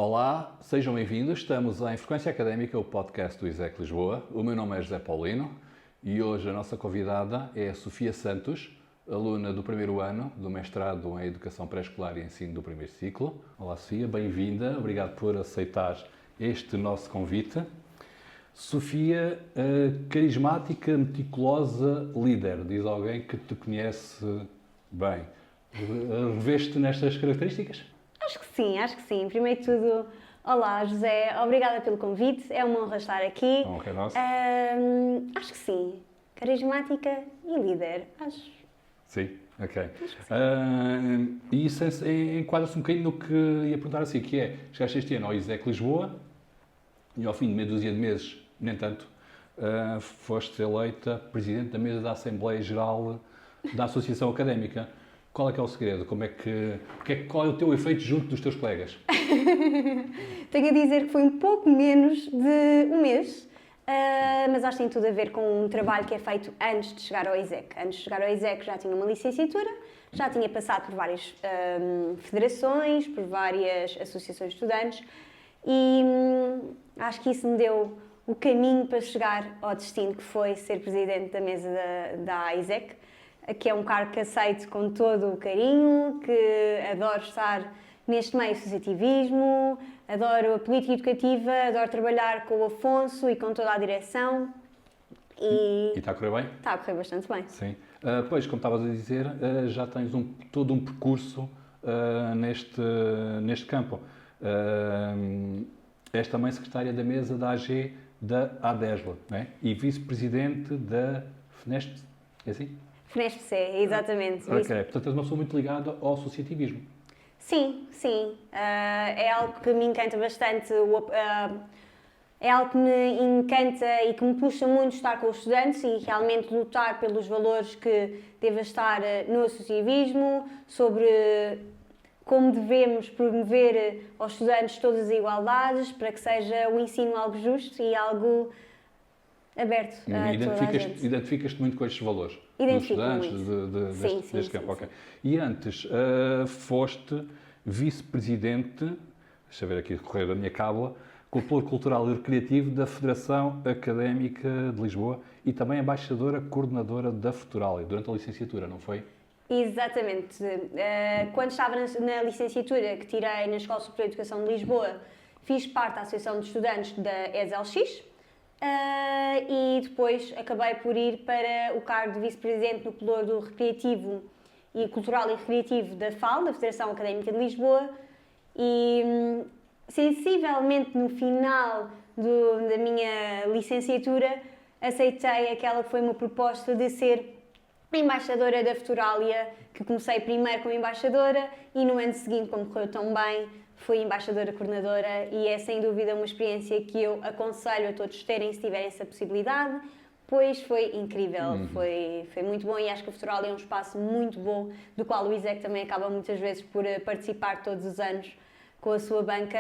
Olá, sejam bem-vindos. Estamos em Frequência Académica, o podcast do ISEC Lisboa. O meu nome é José Paulino e hoje a nossa convidada é a Sofia Santos, aluna do primeiro ano do mestrado em Educação Pré-Escolar e Ensino do primeiro ciclo. Olá, Sofia, bem-vinda. Obrigado por aceitar este nosso convite. Sofia, carismática, meticulosa, líder, diz alguém que te conhece bem. Reveste nestas características? Acho que sim. Primeiro de tudo, olá José, obrigada pelo convite, é uma honra estar aqui. A honra é nossa. Acho que sim, carismática e líder, acho. Sim, ok. E isso enquadra-se um bocadinho no que ia perguntar assim, que é, chegaste este ano ao ISEC Lisboa e ao fim de meia dúzia de meses, nem tanto, foste eleita Presidente da Mesa da Assembleia Geral da Associação Académica. Qual é que é o segredo? Qual é o teu efeito junto dos teus colegas? Tenho a dizer que foi um pouco menos de um mês, mas acho que tem tudo a ver com um trabalho que é feito antes de chegar ao ISEC. Antes de chegar ao ISEC já tinha uma licenciatura, já tinha passado por várias federações, por várias associações de estudantes e acho que isso me deu o caminho para chegar ao destino que foi ser Presidente da Mesa da ISEC, que é um cargo que aceito com todo o carinho, que adoro estar neste meio associativismo, adoro a política educativa, adoro trabalhar com o Afonso e com toda a direção. E está a correr bem? Está a correr bastante bem. Sim. Pois, como estavas a dizer, já tens todo um percurso neste campo. És também secretária da mesa da AG da ADESLA, não é? E vice-presidente da FNESP, é assim? FNESP-C, exatamente. Ok, portanto és uma pessoa muito ligada ao associativismo. Sim. É algo que me encanta bastante. É algo que me encanta e que me puxa muito estar com os estudantes e realmente lutar pelos valores que deve estar no associativismo, sobre como devemos promover aos estudantes todas as igualdades para que seja o ensino algo justo e algo aberto a toda a gente. Identificas-te muito com estes valores? Identifico-me dos estudantes deste campo. Sim. Okay. E antes foste vice-presidente, deixa eu ver aqui correr a minha cábula, Cultor Cultural e Recreativo da Federação Académica de Lisboa e também embaixadora coordenadora da Futuralia, durante a licenciatura, não foi? Exatamente. Quando estava na licenciatura que tirei na Escola Superior de Educação de Lisboa, fiz parte da Associação de Estudantes da ESLX e depois acabei por ir para o cargo de vice-presidente no Color do Recreativo e Cultural e Recreativo da FAL, da Federação Académica de Lisboa, e sensivelmente no final da minha licenciatura aceitei aquela que foi uma proposta de ser embaixadora da Futuralia, que comecei primeiro como embaixadora e no ano seguinte, como correu tão bem, fui embaixadora coordenadora e é sem dúvida uma experiência que eu aconselho a todos terem, se tiverem essa possibilidade, pois foi incrível, foi muito bom e acho que a Futuralia é um espaço muito bom, do qual o ISEC também acaba muitas vezes por participar todos os anos com a sua banca,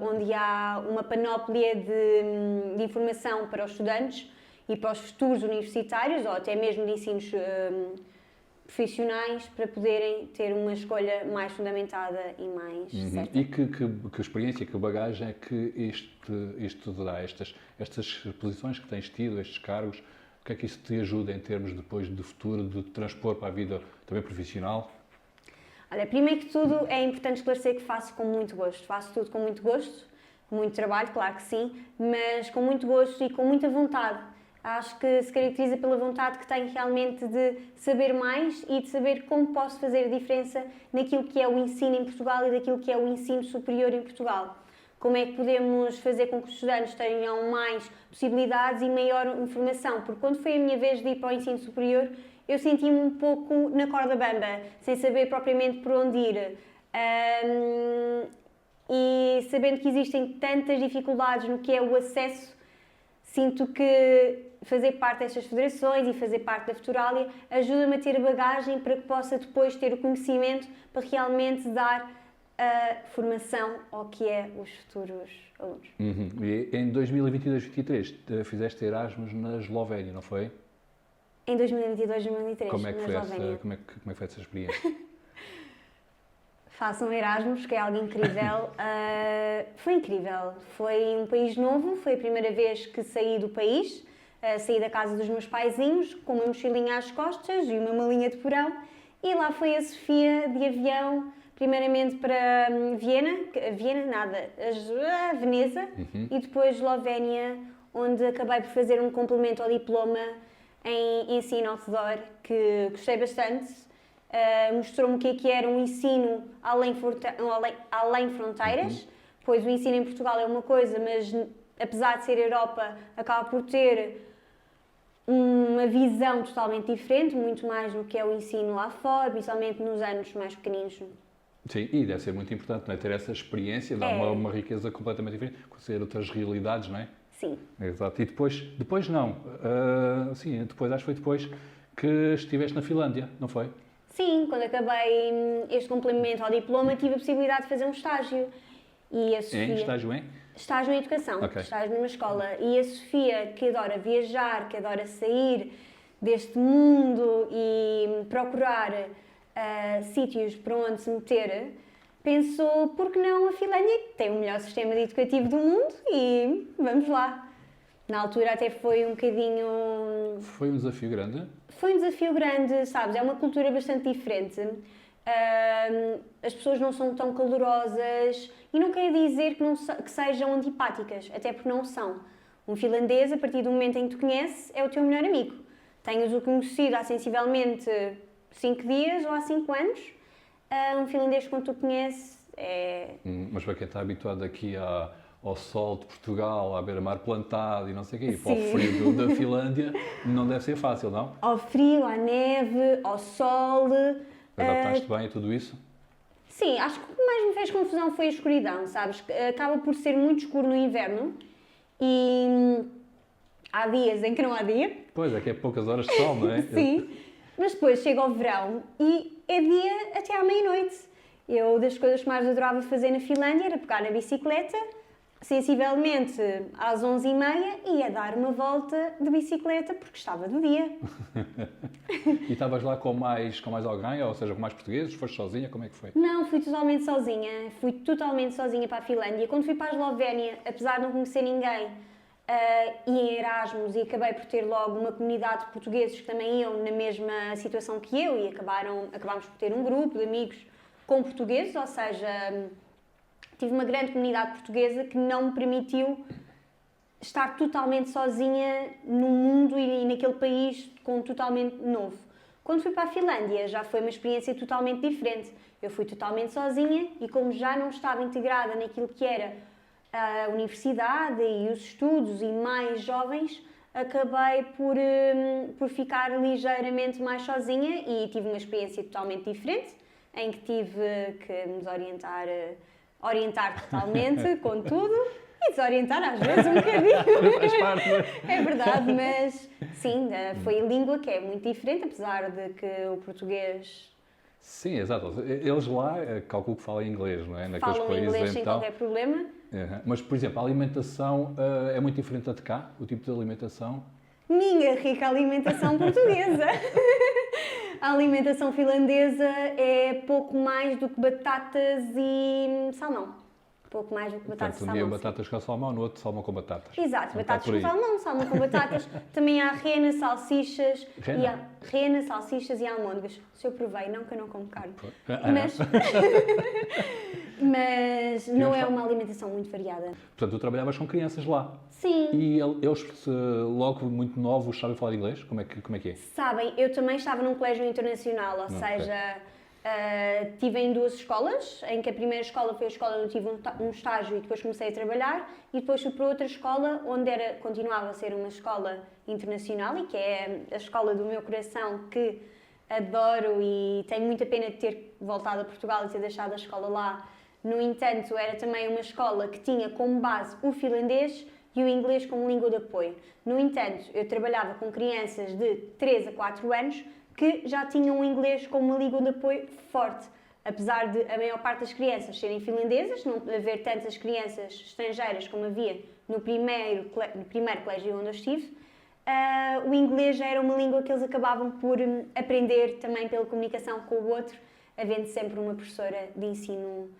onde há uma panóplia de informação para os estudantes e para os futuros universitários ou até mesmo de ensinos profissionais para poderem ter uma escolha mais fundamentada e mais certa. E que experiência, que bagagem é que isto te dá? Estas posições que tens tido, estes cargos, o que é que isso te ajuda em termos depois de futuro, de transpor para a vida também profissional? Olha, primeiro que tudo é importante esclarecer que faço com muito gosto. Faço tudo com muito gosto, muito trabalho, claro que sim, mas com muito gosto e com muita vontade. Acho que se caracteriza pela vontade que tenho realmente de saber mais e de saber como posso fazer a diferença naquilo que é o ensino em Portugal e daquilo que é o ensino superior em Portugal. Como é que podemos fazer com que os estudantes tenham mais possibilidades e maior informação? Porque quando foi a minha vez de ir para o ensino superior, eu senti-me um pouco na corda bamba, sem saber propriamente por onde ir. E sabendo que existem tantas dificuldades no que é o acesso, sinto que fazer parte destas federações e fazer parte da Futuralia ajuda-me a ter a bagagem para que possa depois ter o conhecimento para realmente dar a formação ao que é os futuros alunos. E em 2022-23 fizeste Erasmus na Eslovénia, não foi? Em 2022-2023, Como é que na foi Eslovénia. como é que foi essa experiência? Façam Erasmus, que é algo incrível. Foi incrível. Foi um país novo, foi a primeira vez que saí do país. Saí da casa dos meus paizinhos, com uma mochilinha às costas e uma malinha de porão. E lá foi a Sofia de avião, primeiramente para Veneza, e depois Eslovénia, onde acabei por fazer um complemento ao diploma em ensino outdoor, que gostei bastante. Mostrou-me o que era um ensino além fronteiras, pois o ensino em Portugal é uma coisa, mas apesar de ser Europa, acaba por ter uma visão totalmente diferente, muito mais do que é o ensino lá fora, principalmente nos anos mais pequeninos. Sim, e deve ser muito importante, não é? Ter essa experiência, dá uma riqueza completamente diferente, conhecer outras realidades, não é? Sim. Exato. E depois não. Sim, depois, acho que foi depois que estiveste na Finlândia, não foi? Sim, quando acabei este complemento ao diploma, tive a possibilidade de fazer um estágio. E a Sofia... Estágio em? Estágio em educação, Okay. estágio numa escola. E a Sofia, que adora viajar, que adora sair deste mundo e procurar sítios para onde se meter, pensou, por que não a Finlândia, que tem o melhor sistema educativo do mundo, e vamos lá. Na altura até foi um bocadinho... Foi um desafio grande? Foi um desafio grande, sabes? É uma cultura bastante diferente. As pessoas não são tão calorosas e não quer dizer que sejam antipáticas, até porque não são. Um finlandês, a partir do momento em que te conhece, é o teu melhor amigo. Tenhas-o conhecido há sensivelmente 5 dias ou há 5 anos, um finlandês quando tu conheces é... Mas para quem está habituado aqui ao sol de Portugal, à beira-mar plantado e não sei o quê, e para o frio da Finlândia, não deve ser fácil, não? Ao frio, à neve, ao sol... Adaptaste bem a tudo isso? Sim, acho que o que mais me fez confusão foi a escuridão, sabes? Acaba por ser muito escuro no inverno e há dias em que não há dia. Pois, é que é poucas horas de sol, não é? Sim, mas depois chega o verão e é dia até à meia-noite. Das coisas que mais adorava fazer na Finlândia era pegar na bicicleta, sensivelmente às 11h30, e ia dar uma volta de bicicleta porque estava de dia. E estavas lá com mais alguém, ou seja, com mais portugueses? Foste sozinha? Como é que foi? Não, fui totalmente sozinha. Fui totalmente sozinha para a Finlândia. Quando fui para a Eslovénia, apesar de não conhecer ninguém, ia em Erasmus e acabei por ter logo uma comunidade de portugueses que também iam na mesma situação que eu e acabámos por ter um grupo de amigos com portugueses, ou seja... Tive uma grande comunidade portuguesa que não me permitiu estar totalmente sozinha no mundo e naquele país totalmente novo. Quando fui para a Finlândia já foi uma experiência totalmente diferente. Eu fui totalmente sozinha e como já não estava integrada naquilo que era a universidade e os estudos e mais jovens, acabei por ficar ligeiramente mais sozinha e tive uma experiência totalmente diferente, em que tive que me orientar totalmente com tudo e desorientar às vezes um bocadinho. Faz parte. É verdade, mas sim, foi a língua que é muito diferente, apesar de que o português... Sim, exato. Eles lá, calculo que falam inglês, não é? Naqueles falam países, inglês então... sem qualquer problema. Mas, por exemplo, a alimentação é muito diferente da de cá? O tipo de alimentação? Minha rica alimentação portuguesa. A alimentação finlandesa é pouco mais do que batatas e salmão. Pouco mais do que batatas e salmão. salmão. Um dia batatas com salmão, no outro salmão com batatas. Exato, batatas com salmão, salmão com batatas. Também há rena, salsichas. Rena, salsichas e almôndegas. Se eu provei, não que eu não como carne. Mas não é uma alimentação muito variada. Portanto, tu trabalhavas com crianças lá. Sim. E eles, logo muito novos, sabem falar inglês? Como é que é? Sabem, eu também estava num colégio internacional, ou seja, estive em 2 escolas, em que a primeira escola foi a escola onde tive um estágio e depois comecei a trabalhar, e depois fui para outra escola onde continuava a ser uma escola internacional e que é a escola do meu coração, que adoro e tenho muita pena de ter voltado a Portugal e ter deixado a escola lá. No entanto, era também uma escola que tinha como base o finlandês e o inglês como língua de apoio. No entanto, eu trabalhava com crianças de 3 a 4 anos que já tinham o inglês como uma língua de apoio forte. Apesar de a maior parte das crianças serem finlandesas, não haver tantas crianças estrangeiras como havia no primeiro colégio onde eu estive, o inglês já era uma língua que eles acabavam por aprender também pela comunicação com o outro havendo sempre uma professora de ensino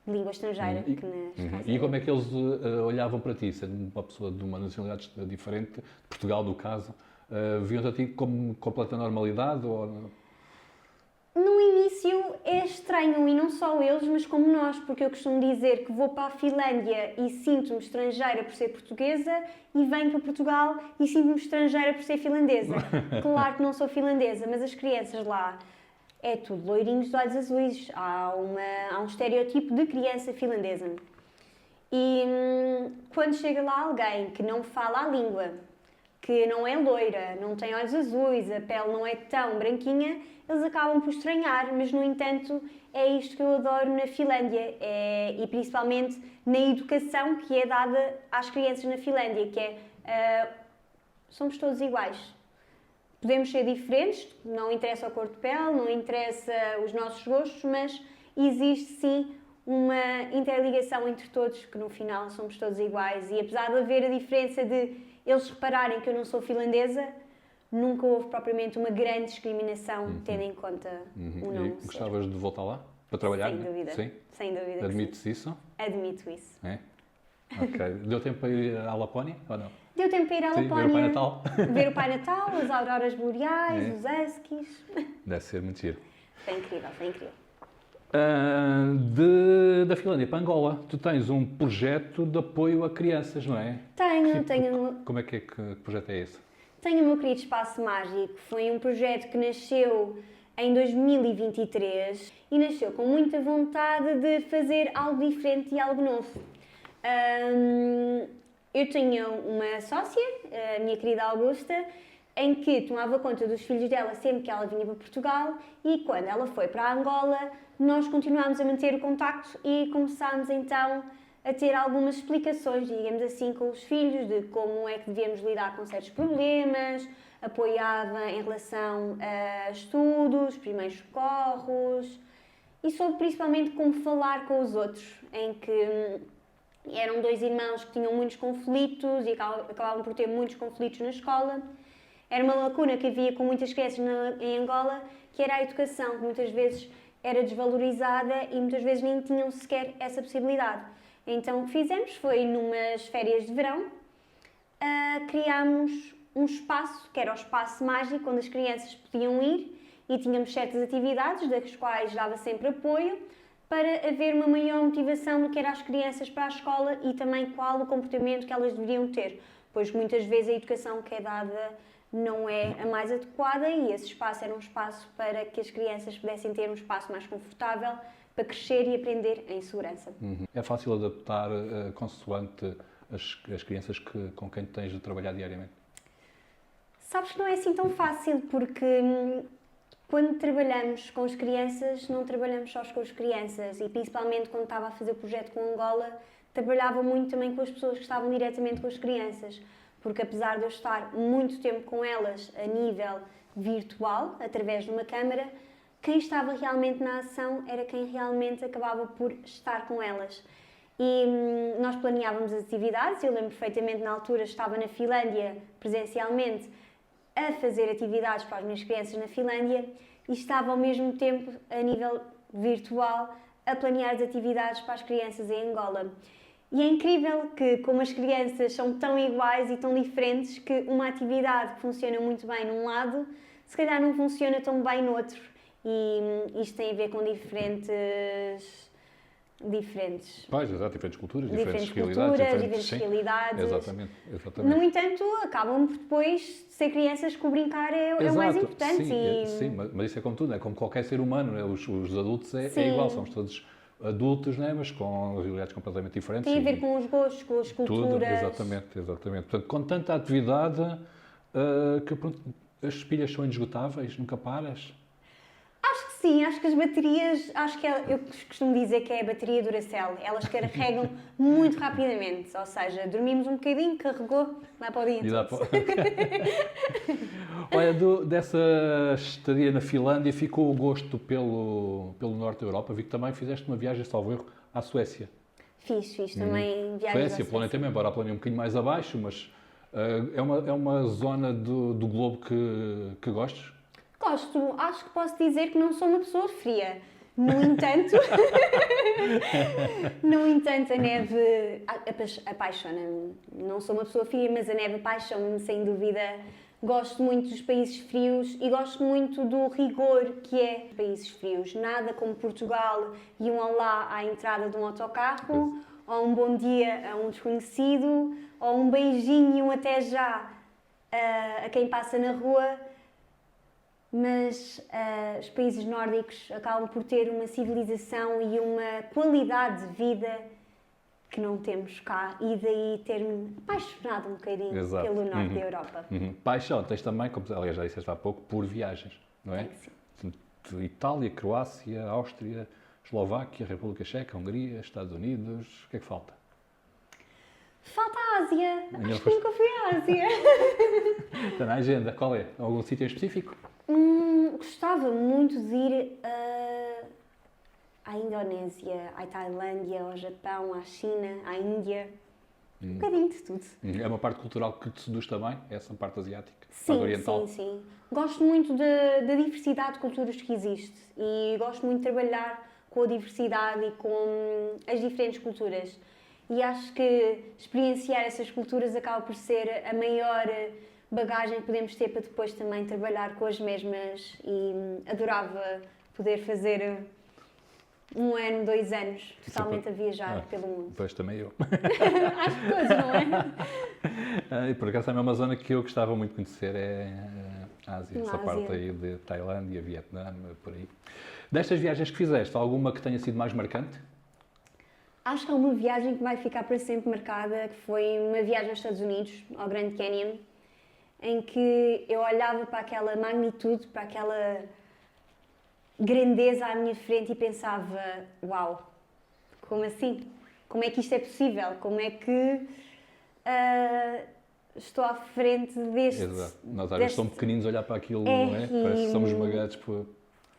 de língua estrangeira. E como é que eles olhavam para ti, sendo uma pessoa de uma nacionalidade diferente, de Portugal, do caso, viam-te a ti como completa normalidade? Ou... No início é estranho, e não só eles, mas como nós, porque eu costumo dizer que vou para a Finlândia e sinto-me estrangeira por ser portuguesa, e venho para Portugal e sinto-me estrangeira por ser finlandesa. Claro que não sou finlandesa, mas as crianças lá é tudo loirinhos de olhos azuis. Há um estereotipo de criança finlandesa. E quando chega lá alguém que não fala a língua, que não é loira, não tem olhos azuis, a pele não é tão branquinha, eles acabam por estranhar, mas no entanto é isto que eu adoro na Finlândia, e principalmente na educação que é dada às crianças na Finlândia, que é, somos todos iguais. Podemos ser diferentes, não interessa a cor de pele, não interessa os nossos gostos, mas existe sim uma interligação entre todos, que no final somos todos iguais, e apesar de haver a diferença de eles repararem que eu não sou finlandesa, nunca houve propriamente uma grande discriminação, tendo em conta o não E gostavas de voltar lá? Para trabalhar? Sem dúvida. Sim? Sem dúvida. Admites isso? Admito isso. É? Ok. Deu tempo para ir à Lapónia ou não? Deu tempo para ir à Sim, Lapónia. ver o Pai Natal? Ver o Pai Natal, as auroras boreais, os huskies. Deve ser muito giro. Foi incrível, foi incrível. Da Finlândia para Angola, tu tens um projeto de apoio a crianças, não é? Tenho. Como é que projeto é esse? Tenho o meu querido Espaço Mágico. Foi um projeto que nasceu em 2023 e nasceu com muita vontade de fazer algo diferente e algo novo. Eu tinha uma sócia, a minha querida Augusta, em que tomava conta dos filhos dela sempre que ela vinha para Portugal, e quando ela foi para Angola, nós continuámos a manter o contacto e começámos então a ter algumas explicações, digamos assim, com os filhos de como é que devíamos lidar com certos problemas, apoiava em relação a estudos, primeiros socorros e sobre principalmente como falar com os outros, em que eram dois irmãos que tinham muitos conflitos e acabavam por ter muitos conflitos na escola. Era uma lacuna que havia com muitas crianças em Angola, que era a educação, que muitas vezes era desvalorizada e muitas vezes nem tinham sequer essa possibilidade. Então o que fizemos foi, numas férias de verão, criámos um espaço, que era o Espaço Mágico, onde as crianças podiam ir e tínhamos certas atividades, das quais dava sempre apoio, para haver uma maior motivação do que era as crianças para a escola e também qual o comportamento que elas deveriam ter, pois muitas vezes a educação que é dada não é a mais adequada e esse espaço era um espaço para que as crianças pudessem ter um espaço mais confortável para crescer e aprender em segurança. É fácil adaptar consoante as crianças com quem tens de trabalhar diariamente? Sabes que não é assim tão fácil, porque quando trabalhamos com as crianças, não trabalhamos só com as crianças, e principalmente quando estava a fazer o projeto com Angola, trabalhava muito também com as pessoas que estavam diretamente com as crianças, porque apesar de eu estar muito tempo com elas a nível virtual, através de uma câmara, quem estava realmente na ação era quem realmente acabava por estar com elas. E nós planeávamos as atividades, eu lembro perfeitamente, na altura estava na Finlândia presencialmente a fazer atividades para as minhas crianças na Finlândia e estava ao mesmo tempo, a nível virtual, a planear as atividades para as crianças em Angola. E é incrível que, como as crianças são tão iguais e tão diferentes, que uma atividade que funciona muito bem num lado, se calhar não funciona tão bem no outro. E isto tem a ver com diferentes Pois, exato, diferentes culturas, diferentes realidades. Exatamente. No entanto, acabam por depois ser crianças que o brincar é o mais importante. Sim, mas isso é como tudo, não é? Como qualquer ser humano, né? Os adultos é igual, somos todos adultos, né? Mas com realidades completamente diferentes. Tem a ver com os gostos, com as culturas. Tudo, exatamente. Portanto, com tanta atividade, as pilhas são inesgotáveis, nunca paras. Acho que sim, acho que as baterias, eu costumo dizer que é a bateria Duracell, elas carregam muito rapidamente, ou seja, dormimos um bocadinho, carregou, vai para o dia todo. Olha, dessa estadia na Finlândia, ficou o gosto pelo norte da Europa, vi que também fizeste uma viagem, salvo erro, à Suécia. Fiz também viagens à Suécia, planeta também, embora a planeta um bocadinho mais abaixo, mas é uma zona do globo que gostes? Gosto, acho que posso dizer que não sou uma pessoa fria. No entanto, no entanto, a neve apaixona-me. Não sou uma pessoa fria, mas a neve apaixona-me, sem dúvida. Gosto muito dos países frios e gosto muito do rigor que é países frios. Nada como Portugal e um olá à entrada de um autocarro, ou um bom dia a um desconhecido, ou um beijinho e um até já a quem passa na rua. Mas os países nórdicos acabam por ter uma civilização e uma qualidade de vida que não temos cá, e daí ter-me apaixonado um bocadinho pelo norte da Europa. Paixão tens também, como aliás já disseste há pouco, por viagens, não é? Sim. Itália, Croácia, Áustria, Eslováquia, República Checa, Hungria, Estados Unidos, o que é que falta? Falta a Ásia. Acho que nunca fui à Ásia. Está na agenda, qual é? Algum sítio em específico? Gostava muito de ir à Indonésia, à Tailândia, ao Japão, à China, à Índia. Um bocadinho de tudo. É uma parte cultural que te seduz também? Essa parte asiática? Sim, oriental? sim. Gosto muito da diversidade de culturas que existe e gosto muito de trabalhar com a diversidade e com as diferentes culturas. E acho que experienciar essas culturas acaba por ser a maior bagagem que podemos ter para depois também trabalhar com as mesmas, e adorava poder fazer 1 ano, 2 anos totalmente a viajar pelo mundo. Pois, também eu. Acho que todos, não é? E por acaso também é uma zona que eu gostava muito de conhecer, é a Ásia, essa parte aí de Tailândia, Vietnã, por aí. Destas viagens que fizeste, alguma que tenha sido mais marcante? Acho que há uma viagem que vai ficar para sempre marcada, que foi uma viagem aos Estados Unidos, ao Grand Canyon, em que eu olhava para aquela magnitude, para aquela grandeza à minha frente e pensava, uau, como assim? Como é que isto é possível? Como é que estou à frente deste... Exato. Nós às vezes somos pequeninos a olhar para aquilo, não é? Parece que somos esmagados por...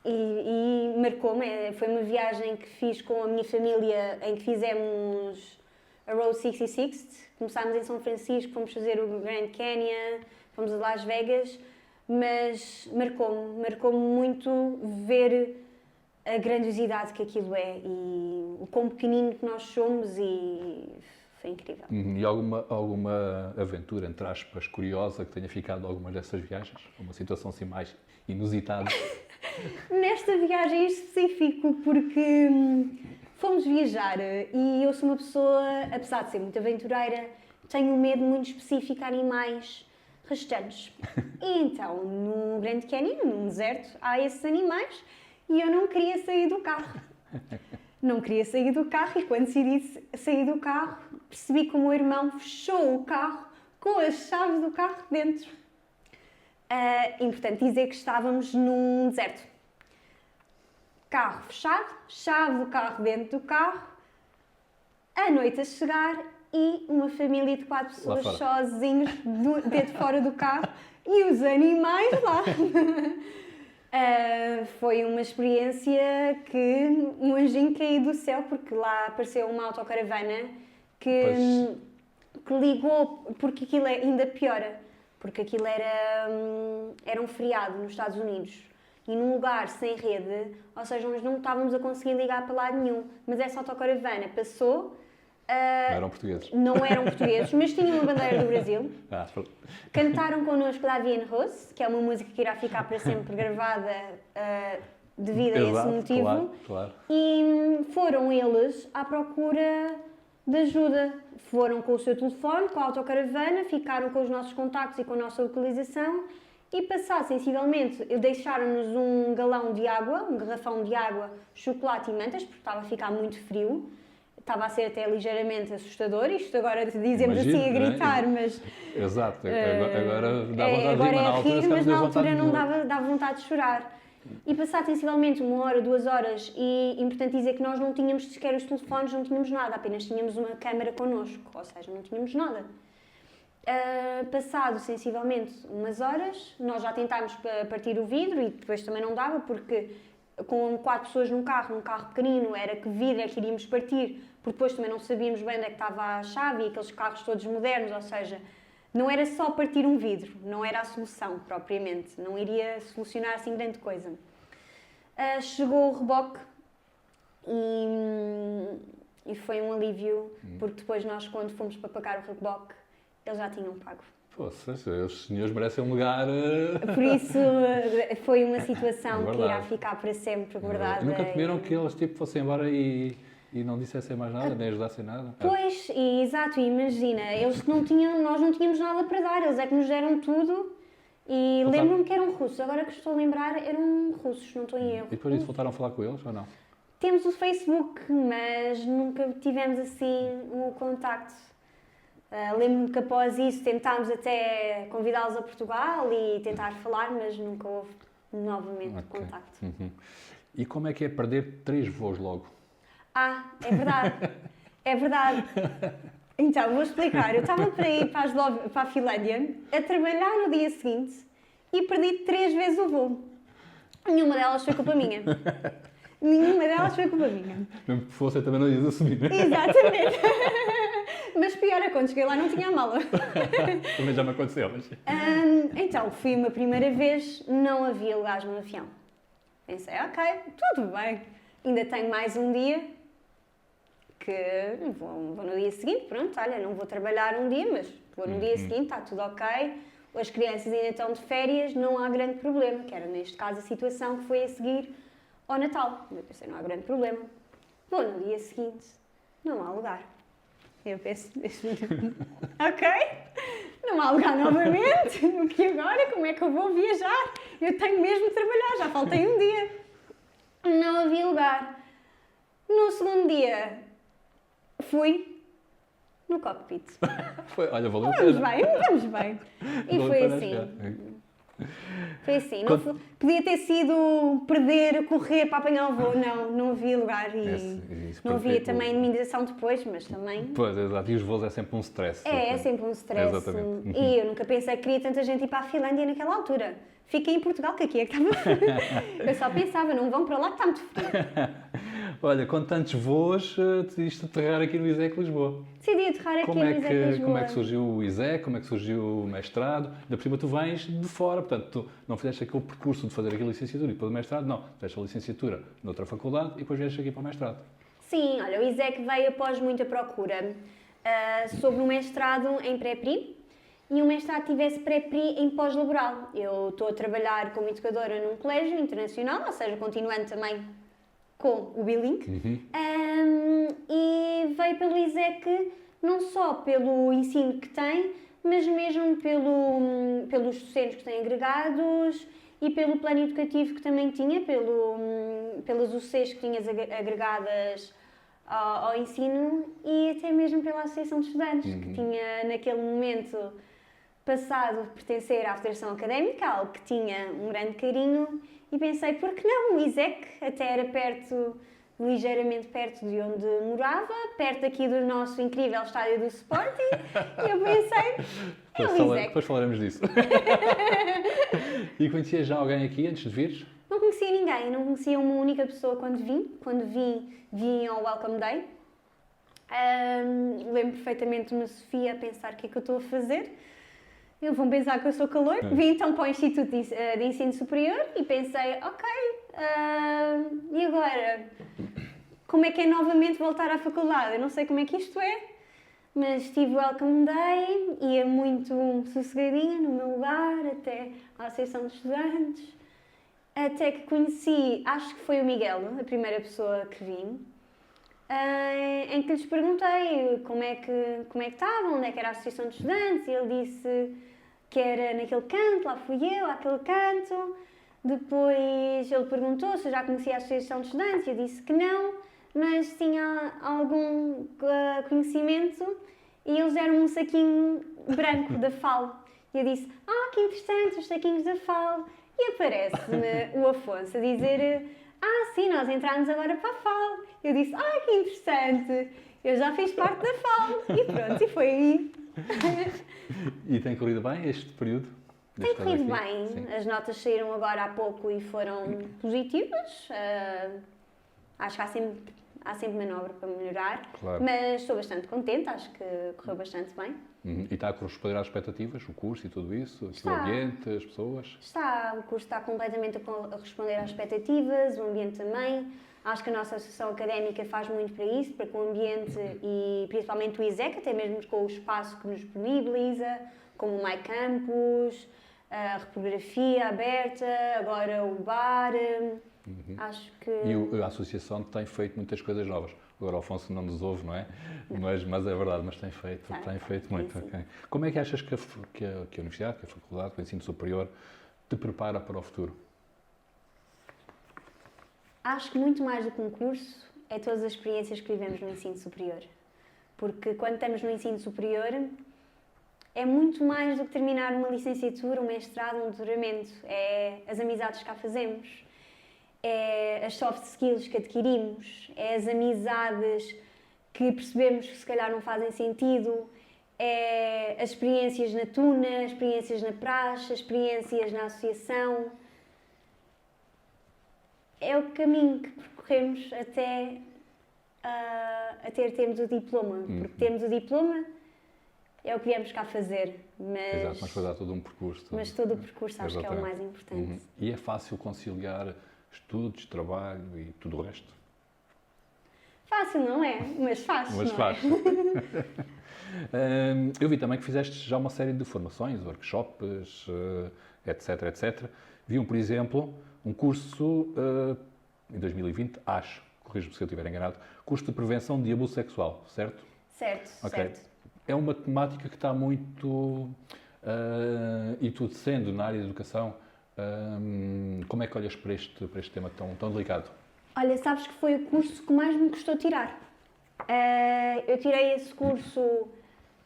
E marcou-me. Foi uma viagem que fiz com a minha família, em que fizemos a Road 66. Começámos em São Francisco, fomos fazer o Grand Canyon, fomos a Las Vegas, mas marcou-me muito ver a grandiosidade que aquilo é e o quão pequenino que nós somos, e foi incrível. E alguma aventura, entre aspas, curiosa que tenha ficado algumas dessas viagens? Uma situação assim mais inusitada? Nesta viagem em específico, porque fomos viajar e eu sou uma pessoa, apesar de ser muito aventureira, tenho um medo muito específico a animais rastantes. E então, no Grand Canyon, no deserto, há esses animais e eu não queria sair do carro. Não queria sair do carro, e quando decidi sair do carro, percebi que o meu irmão fechou o carro com as chaves do carro dentro. Importante dizer que estávamos num deserto. Carro fechado, chave do carro dentro do carro, a noite a chegar e uma família de 4 pessoas sozinhos dentro fora do carro e os animais lá. Foi uma experiência que um anjinho caiu do céu, porque lá apareceu uma autocaravana que ligou, porque aquilo ainda piora. Porque aquilo era um feriado nos Estados Unidos e num lugar sem rede, ou seja, nós não estávamos a conseguir ligar para lado nenhum. Mas essa autocaravana passou. Não eram portugueses. Não eram portugueses, mas tinham uma bandeira do Brasil. Cantaram connosco La Vie en Rose, que é uma música que irá ficar para sempre gravada devido a esse motivo. Claro. E foram eles à procura de ajuda. Foram com o seu telefone, com a autocaravana, ficaram com os nossos contactos e com a nossa localização e, passado sensivelmente, deixaram-nos um galão de água, um garrafão de água, chocolate e mantas, porque estava a ficar muito frio. Estava a ser até ligeiramente assustador, isto agora dizemos assim a gritar, mas... Exato, agora dá vontade de rir, mas na altura, mas na altura não de... dava vontade de chorar. E passado sensivelmente 1 hora, 2 horas, e importante dizer que nós não tínhamos sequer os telefones, não tínhamos nada, apenas tínhamos uma câmara connosco, ou seja, não tínhamos nada. Passado sensivelmente umas horas, nós já tentámos partir o vidro e depois também não dava, porque com 4 pessoas num carro pequenino, era que vidro é que iríamos partir, porque depois também não sabíamos bem onde é que estava a chave e aqueles carros todos modernos, ou seja, não era só partir um vidro, não era a solução propriamente, não iria solucionar assim grande coisa. Chegou o reboque E foi um alívio, porque depois nós, quando fomos para pagar o reboque, eles já tinham pago. Poças, os senhores merecem um lugar... Por isso, foi uma situação que irá ficar para sempre guardada. E nunca temeram que eles tipo, fossem embora e não dissessem mais nada, nem ajudassem nada? Pois, exato, imagina, eles não tinham, nós não tínhamos nada para dar, eles é que nos deram tudo. E lembro-me que eram russos, agora que estou a lembrar, eram russos, não estou em erro. E depois disso voltaram a falar com eles ou não? Temos o Facebook, mas nunca tivemos assim um contacto. Lembro-me que após isso tentámos até convidá-los a Portugal e tentar falar, mas nunca houve novamente contacto. E como é que é perder 3 voos logo? É verdade. É verdade. Então, vou explicar. Eu estava para ir para a Finlândia a trabalhar no dia seguinte e perdi 3 vezes o voo. Nenhuma delas foi culpa minha. Nenhuma delas foi culpa minha. Mesmo que fosse, também não ias assumir, não é? Exatamente. Mas pior é quando cheguei lá não tinha a mala. Também já me aconteceu, mas... Então, fui uma primeira vez, não havia lugares no avião. Pensei, ok, tudo bem. Ainda tenho mais um dia, que vou no dia seguinte, pronto, olha, não vou trabalhar um dia, mas vou no dia seguinte, está tudo ok. As crianças ainda estão de férias, não há grande problema, que era neste caso a situação que foi a seguir ao Natal. Eu pensei, não há grande problema. Vou no dia seguinte, não há lugar. Eu penso, ok, não há lugar novamente, o que agora? Como é que eu vou viajar? Eu tenho mesmo de trabalhar, já faltei um dia. Não havia lugar. No segundo dia, fui no cockpit. Olha, valeu a pena. Vamos bem. E foi assim. Foi assim. Podia ter sido perder, correr para apanhar o voo. Não havia lugar e não havia também indemnização depois, mas também... Pois, exato. E os voos é sempre um stress. É sempre um stress. Exatamente. E eu nunca pensei que queria tanta gente ir para a Finlândia naquela altura. Fiquei em Portugal, que aqui é que estava frio. Eu só pensava, não vão para lá que está muito frio. Olha, com tantos voos, decidiste aterrar aqui no ISEC Lisboa. Decidi aterrar aqui no ISEC Lisboa. Como é que surgiu o ISEC? Como é que surgiu o mestrado? Ainda por cima tu vens de fora, portanto, tu não fizeste aquele percurso de fazer aqui a licenciatura e depois o mestrado, não. Fizeste a licenciatura noutra faculdade e depois vieste aqui para o mestrado. Sim, olha, o ISEC veio após muita procura sobre um mestrado em pré-pri e um mestrado tivesse pré-pri em pós-laboral. Eu estou a trabalhar como educadora num colégio internacional, ou seja, continuando também com o bilingue, e veio pelo ISEC não só pelo ensino que tem, mas mesmo pelos docentes que têm agregados e pelo plano educativo que também tinha, pelas UCs que tinhas agregadas ao ensino e até mesmo pela Associação de Estudantes, que tinha naquele momento passado a pertencer à Federação Académica, algo que tinha um grande carinho, e pensei, por que não? O ISEC até era ligeiramente perto de onde morava, perto aqui do nosso incrível estádio do Sporting, e eu pensei, o ISEC. Depois falaremos disso. E conhecias já alguém aqui antes de vires? Não conhecia ninguém, não conhecia uma única pessoa quando vim ao Welcome Day. Lembro perfeitamente de uma Sofia a pensar o que é que eu estou a fazer. Eles vão pensar que eu sou calor. Vim então para o Instituto de Ensino Superior e pensei, ok, e agora? Como é que é novamente voltar à faculdade? Eu não sei como é que isto é, mas tive o Welcome Day, ia muito sossegadinha no meu lugar, até à Associação de Estudantes, até que conheci, acho que foi o Miguel, a primeira pessoa que vi, em que lhes perguntei como é que estavam, onde é que era a Associação de Estudantes, e ele disse que era naquele canto, lá fui eu, àquele canto. Depois ele perguntou se eu já conhecia a Associação de Estudantes, eu disse que não, mas tinha algum conhecimento, e eles deram um saquinho branco da FAL. E eu disse, que interessante, os saquinhos da FAL. E aparece-me o Afonso a dizer, sim, nós entramos agora para a FAL. Eu disse, que interessante, eu já fiz parte da FAL. E pronto, e foi aí. E tem corrido bem este período? Tem corrido bem. Sim. As notas saíram agora há pouco e foram positivas. Acho que há sempre manobra para melhorar. Claro. Mas estou bastante contente, acho que correu bastante bem. E está a corresponder às expectativas, o curso e tudo isso? O ambiente, as pessoas? Está, o curso está completamente a corresponder às expectativas, o ambiente também. Acho que a nossa associação académica faz muito para isso, para que o ambiente e principalmente o ISEC, até mesmo com o espaço que nos disponibiliza, como o MyCampus, a reprografia aberta, agora o bar. Acho que... E a associação tem feito muitas coisas novas. Agora o Afonso não nos ouve, não é? Mas é verdade, mas tem feito muito. Sim. Okay. Como é que achas que a universidade, que a faculdade, que o ensino superior te prepara para o futuro? Acho que muito mais do que um curso é todas as experiências que vivemos no ensino superior. Porque quando estamos no ensino superior é muito mais do que terminar uma licenciatura, um mestrado, um doutoramento. É as amizades que cá fazemos, é as soft skills que adquirimos, é as amizades que percebemos que se calhar não fazem sentido, é as experiências na tuna, as experiências na praxe, as experiências na associação. É o caminho que percorremos até termos o diploma. Porque termos o diploma é o que viemos cá fazer. Exato, mas foi dar todo um percurso. Mas todo o percurso acho que é o mais importante. E é fácil conciliar estudos, trabalho e tudo o resto? Fácil, não é? Mas fácil. Eu vi também que fizeste já uma série de formações, workshops, etc. Vi, por exemplo, um curso em 2020, acho, corrijo-me se eu estiver enganado, curso de prevenção de abuso sexual, certo? Certo. É uma temática que está muito... e tu sendo na área de educação, como é que olhas para este tema tão delicado? Olha, sabes que foi o curso que mais me custou tirar. Eu tirei esse curso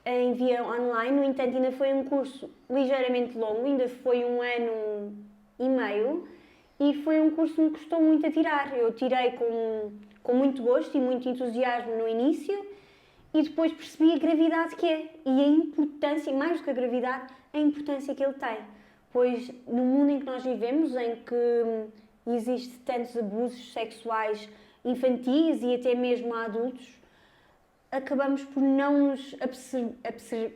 em via online, no entanto ainda foi um curso ligeiramente longo, ainda foi 1 ano e meio, e foi um curso que me custou muito a tirar. Eu tirei com muito gosto e muito entusiasmo no início, e depois percebi a gravidade que é, e a importância, mais do que a gravidade, a importância que ele tem. Pois no mundo em que nós vivemos, em que existe tantos abusos sexuais infantis e até mesmo a adultos, acabamos por não nos aperceber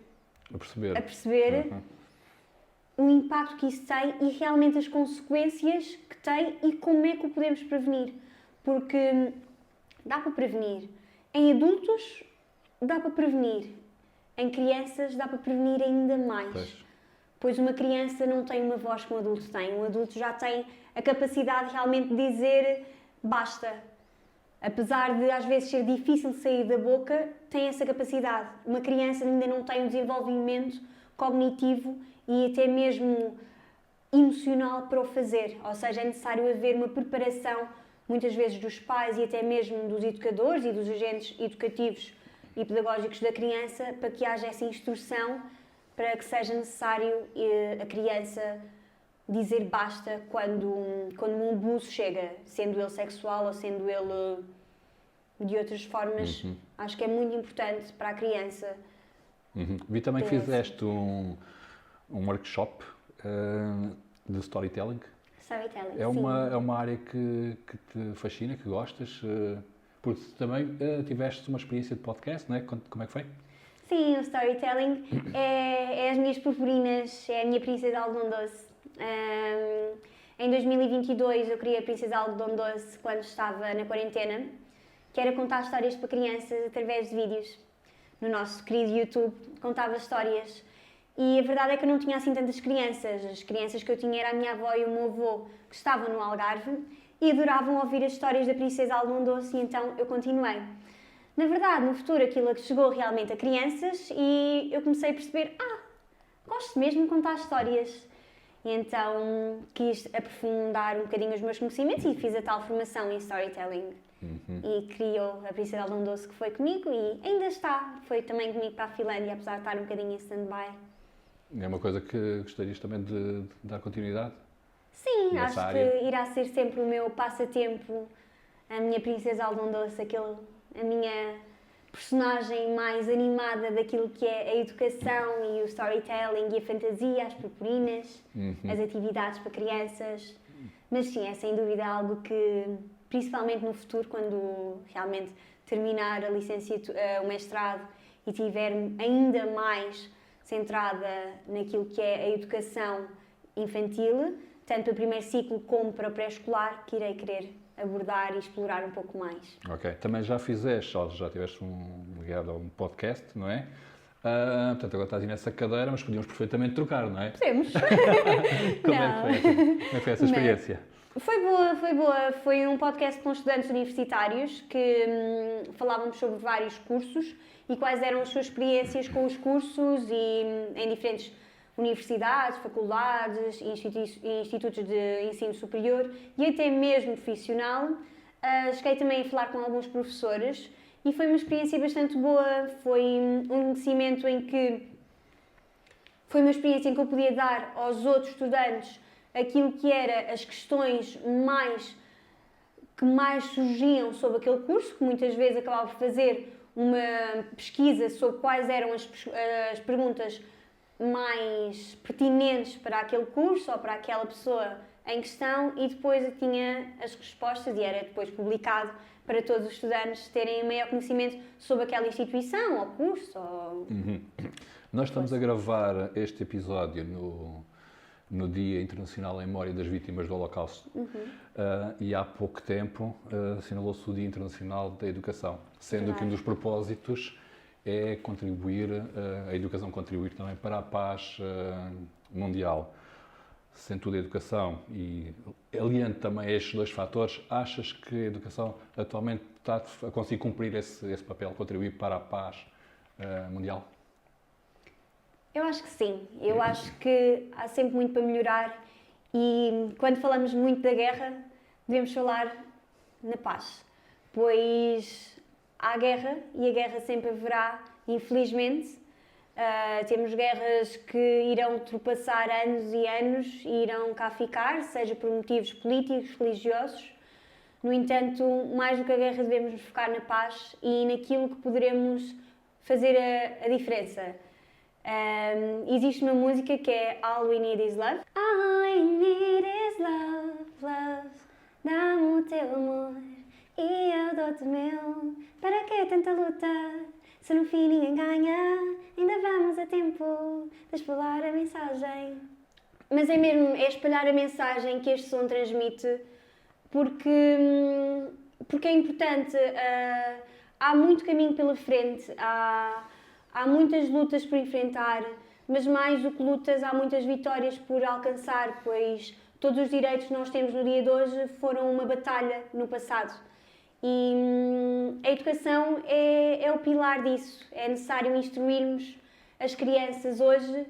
o impacto que isso tem e realmente as consequências que tem e como é que o podemos prevenir. Porque dá para prevenir em adultos, dá para prevenir em crianças, dá para prevenir ainda mais. Pois uma criança não tem uma voz que um adulto tem. Um adulto já tem a capacidade realmente de dizer basta. Apesar de às vezes ser difícil de sair da boca, tem essa capacidade. Uma criança ainda não tem um desenvolvimento cognitivo e até mesmo emocional para o fazer. Ou seja, é necessário haver uma preparação, muitas vezes dos pais e até mesmo dos educadores e dos agentes educativos e pedagógicos da criança, para que haja essa instrução, para que seja necessário a criança dizer basta quando um abuso chega, sendo ele sexual ou sendo ele de outras formas. Acho que é muito importante para a criança. Vi também que fizeste um workshop de storytelling. Storytelling, é uma área que te fascina, que gostas, porque também tiveste uma experiência de podcast, não é? Como é que foi? Sim, o storytelling é as minhas purpurinas, é a minha Princesa Algodão Doce. Em 2022 eu criei a Princesa Algodão Doce quando estava na quarentena, que era contar histórias para crianças através de vídeos. No nosso querido YouTube contava histórias e a verdade é que eu não tinha assim tantas crianças. As crianças que eu tinha era a minha avó e o meu avô, que estavam no Algarve e adoravam ouvir as histórias da Princesa Algodão Doce, e então eu continuei. Na verdade, no futuro aquilo chegou realmente a crianças e eu comecei a perceber, gosto mesmo de contar histórias. E então quis aprofundar um bocadinho os meus conhecimentos e fiz a tal formação em storytelling. E criou a Princesa Algodão Doce, que foi comigo e ainda está. Foi também comigo para a Finlândia, apesar de estar um bocadinho em stand-by. É uma coisa que gostarias também de dar continuidade? Sim, acho que irá ser sempre o meu passatempo, a minha Princesa Algodão Doce, a minha personagem mais animada daquilo que é a educação e o storytelling e a fantasia, as purpurinas, as atividades para crianças. Mas sim, é sem dúvida algo que, principalmente no futuro, quando realmente terminar a licenciatura, o mestrado e estiver ainda mais centrada naquilo que é a educação infantil, tanto para o primeiro ciclo como para o pré-escolar, que irei querer abordar e explorar um pouco mais. Ok. Também já fizeste, ou já tiveste ligado a um podcast, não é? Portanto, agora estás aí nessa cadeira, mas podíamos perfeitamente trocar, não é? Podemos. Como é que foi essa experiência? Foi boa, foi boa. Foi um podcast com estudantes universitários que falávamos sobre vários cursos e quais eram as suas experiências com os cursos e em diferentes universidades, faculdades, institutos de ensino superior e até mesmo profissional. Cheguei também a falar com alguns professores e foi uma experiência bastante boa. Foi um conhecimento em que... Foi uma experiência em que eu podia dar aos outros estudantes aquilo que era as questões que mais surgiam sobre aquele curso, que muitas vezes acabava por fazer uma pesquisa sobre quais eram as perguntas mais pertinentes para aquele curso ou para aquela pessoa em questão e depois eu tinha as respostas e era depois publicado para todos os estudantes terem maior conhecimento sobre aquela instituição ou curso. Nós estamos a gravar este episódio no Dia Internacional em Memória das Vítimas do Holocausto e há pouco tempo assinalou-se o Dia Internacional da Educação, sendo que um dos propósitos é contribuir, a educação contribuir também para a paz mundial. Sendo tudo a educação e aliando também estes dois fatores, achas que a educação atualmente está a conseguir cumprir esse papel, contribuir para a paz mundial? Eu acho que sim. Eu acho que há sempre muito para melhorar e quando falamos muito da guerra, devemos falar na paz. Pois há guerra e a guerra sempre haverá, infelizmente. Temos guerras que irão ultrapassar anos e anos e irão cá ficar, seja por motivos políticos, religiosos. No entanto, mais do que a guerra, devemos nos focar na paz e naquilo que poderemos fazer a diferença. Existe uma música que é All We Need Is Love. All we need is love, love. Dá-me o teu amor e eu dou-te o meu. Para que tanta luta? Se no fim ninguém ganha, ainda vamos a tempo de espalhar a mensagem. Mas é espalhar a mensagem que este som transmite, porque é importante. Há muito caminho pela frente, há muitas lutas por enfrentar, mas mais do que lutas, há muitas vitórias por alcançar, pois todos os direitos que nós temos no dia de hoje foram uma batalha no passado. E a educação é o pilar disso. É necessário instruirmos as crianças hoje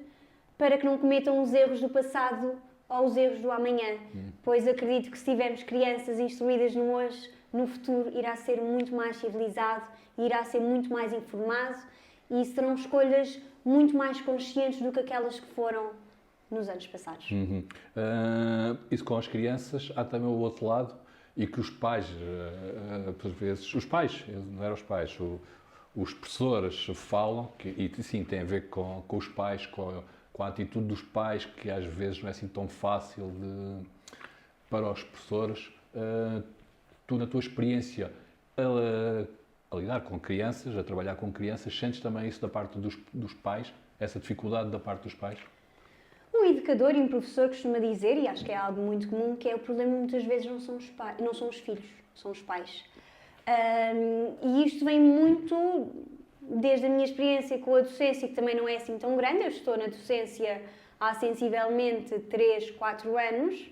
para que não cometam os erros do passado ou os erros do amanhã. Pois acredito que se tivermos crianças instruídas no hoje, no futuro irá ser muito mais civilizado, irá ser muito mais informado e serão escolhas muito mais conscientes do que aquelas que foram nos anos passados. Isso com as crianças, há também o outro lado, e que os pais, por vezes, os pais, não eram os pais, os professores falam, e sim, tem a ver com os pais, com a atitude dos pais, que às vezes não é assim tão fácil para os professores. Tu, na tua experiência, a lidar com crianças, a trabalhar com crianças, sentes também isso da parte dos pais, essa dificuldade da parte dos pais? Um educador e um professor costuma dizer, e acho que é algo muito comum, que é o problema muitas vezes não são os filhos, são os pais. E isto vem muito desde a minha experiência com a docência, que também não é assim tão grande. Eu estou na docência há sensivelmente 3, 4 anos.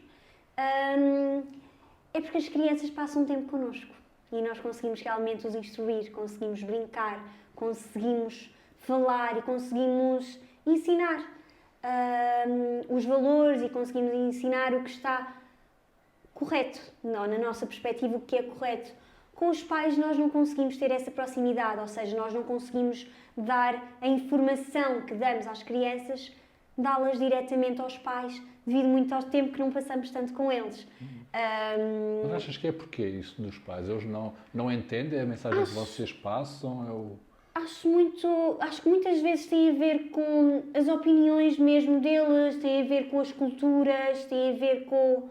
É porque as crianças passam tempo connosco e nós conseguimos realmente os instruir, conseguimos brincar, conseguimos falar e conseguimos ensinar os valores e conseguimos ensinar o que está correto, não, na nossa perspectiva, o que é correto. Com os pais nós não conseguimos ter essa proximidade, ou seja, nós não conseguimos dar a informação que damos às crianças, dá-las diretamente aos pais, devido muito ao tempo que não passamos tanto com eles. Mas achas que é porquê isso dos pais? Eles não entendem a mensagem que vocês passam? Acho que muitas vezes tem a ver com as opiniões mesmo deles, tem a ver com as culturas, tem a ver com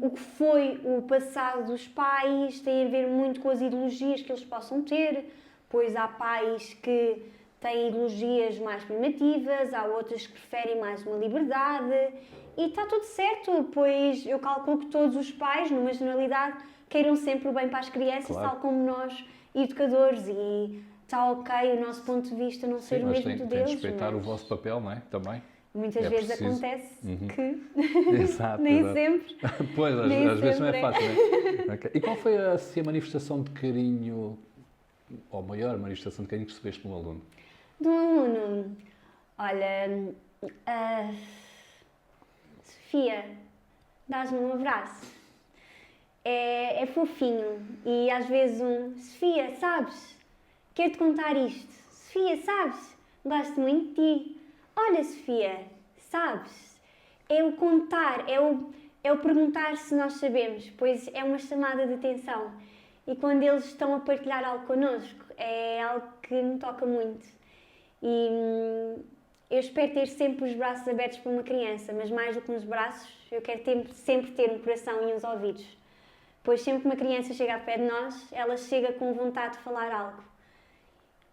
o que foi o passado dos pais, tem a ver muito com as ideologias que eles possam ter, pois há pais que têm ideologias mais primitivas, há outras que preferem mais uma liberdade E está tudo certo, pois eu calculo que todos os pais, numa generalidade, queiram sempre o bem para as crianças, Claro. tal como nós, educadores, e está ok o nosso ponto de vista não ser o mas mesmo tem do de deles. respeitar o mas vosso papel, não é? Também. muitas É vezes preciso. acontece que Exato, nem exato. sempre. Pois, Nem às vezes não é sempre fácil, não é? Ok. E qual foi assim, a manifestação de carinho, ou a maior manifestação de carinho que recebeste de um aluno? De um aluno, olha, ah, Sofia, dás-me um abraço. É fofinho e às vezes Sofia, sabes? Quero-te contar isto. Sofia, sabes? Gosto muito de ti. Olha, Sofia, sabes? É o contar, é o perguntar se nós sabemos, pois é uma chamada de atenção. E quando eles estão a partilhar algo connosco, é algo que me toca muito. E eu espero ter sempre os braços abertos para uma criança, mas mais do que uns braços, eu quero sempre ter um coração e uns ouvidos. Pois sempre que uma criança chega ao pé de nós, ela chega com vontade de falar algo.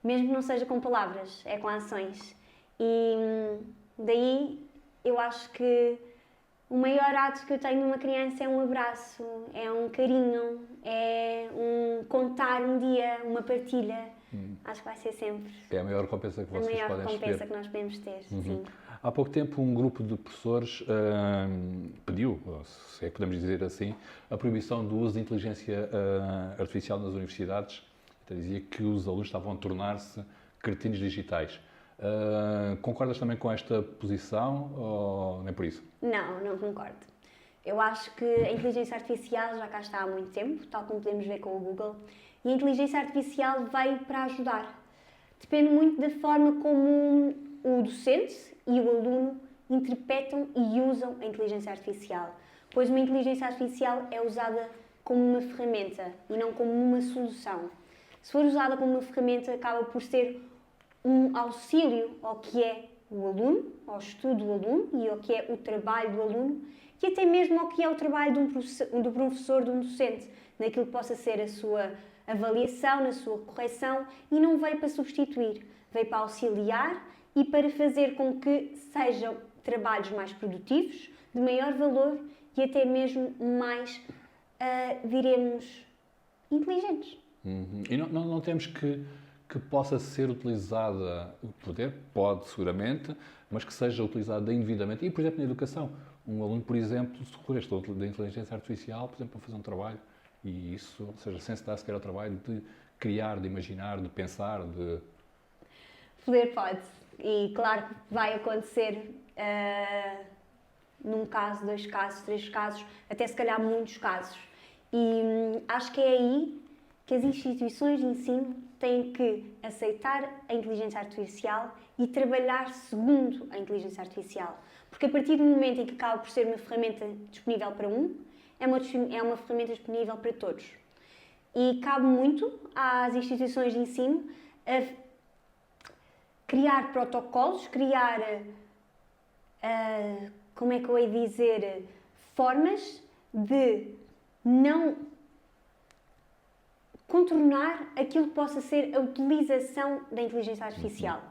Mesmo que não seja com palavras, é com ações. E daí eu acho que o maior ato que eu tenho numa criança é um abraço, é um carinho, é um contar um dia, uma partilha. Acho que vai ser sempre É a maior recompensa que a vocês maior podem recompensa receber. que nós podemos ter. Sim. Há pouco tempo um grupo de professores pediu, se é que podemos dizer assim, a proibição do uso de inteligência artificial nas universidades. Então, dizia que os alunos estavam a tornar-se cretinos digitais. Concordas também com esta posição ou nem por isso? Não concordo. Eu acho que a inteligência artificial já cá está há muito tempo, tal como podemos ver com o Google, e a inteligência artificial veio para ajudar. Depende muito da forma como o docente e o aluno interpretam e usam a inteligência artificial, pois uma inteligência artificial é usada como uma ferramenta e não como uma solução. Se for usada como uma ferramenta, acaba por ser um auxílio ao que é o aluno, ao estudo do aluno e ao que é o trabalho do aluno e até mesmo ao que é o trabalho do professor, de um docente, naquilo que possa ser a sua avaliação, na sua correção, e não veio para substituir, veio para auxiliar e para fazer com que sejam trabalhos mais produtivos, de maior valor e até mesmo mais, diremos, inteligentes. E não temos que possa ser utilizada, o poder pode seguramente, mas que seja utilizada indevidamente. E, por exemplo, na educação, um aluno, por exemplo, se recorrer da inteligência artificial, por exemplo, para fazer um trabalho, e isso, ou seja, sem se dar sequer ao trabalho de criar, de imaginar, de pensar, de... Poder pode. E claro que vai acontecer num caso, 2 casos, 3 casos, até se calhar muitos casos. E acho que é aí que as instituições de ensino têm que aceitar a inteligência artificial e trabalhar segundo a inteligência artificial. Porque a partir do momento em que acaba por ser uma ferramenta disponível para é uma ferramenta disponível para todos. E cabe muito às instituições de ensino a criar protocolos, criar, como é que eu hei de dizer, formas de não contornar aquilo que possa ser a utilização da inteligência artificial.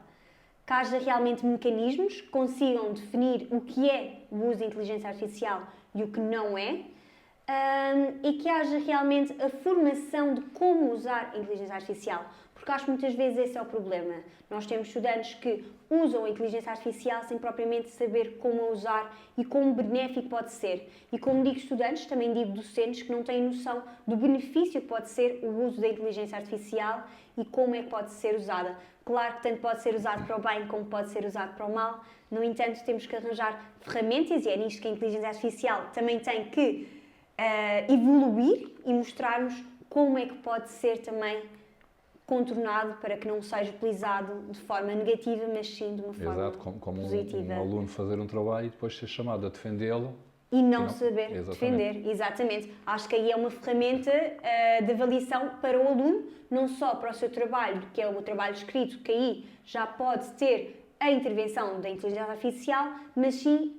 Que haja realmente mecanismos que consigam definir o que é o uso da inteligência artificial e o que não é, e que haja realmente a formação de como usar a inteligência artificial. Porque acho que muitas vezes esse é o problema. Nós temos estudantes que usam a inteligência artificial sem propriamente saber como a usar e como benéfico pode ser. E como digo estudantes, também digo docentes que não têm noção do benefício que pode ser o uso da inteligência artificial e como é que pode ser usada. Claro que tanto pode ser usado para o bem como pode ser usado para o mal. No entanto, temos que arranjar ferramentas e é nisto que a inteligência artificial também tem que evoluir e mostrar-nos como é que pode ser também contornado para que não seja utilizado de forma negativa, mas sim de uma forma como positiva. Um aluno fazer um trabalho e depois ser chamado a defendê-lo e não saber defender. Exatamente. Acho que aí é uma ferramenta de avaliação para o aluno, não só para o seu trabalho, que é o trabalho escrito, que aí já pode ter a intervenção da inteligência artificial, mas sim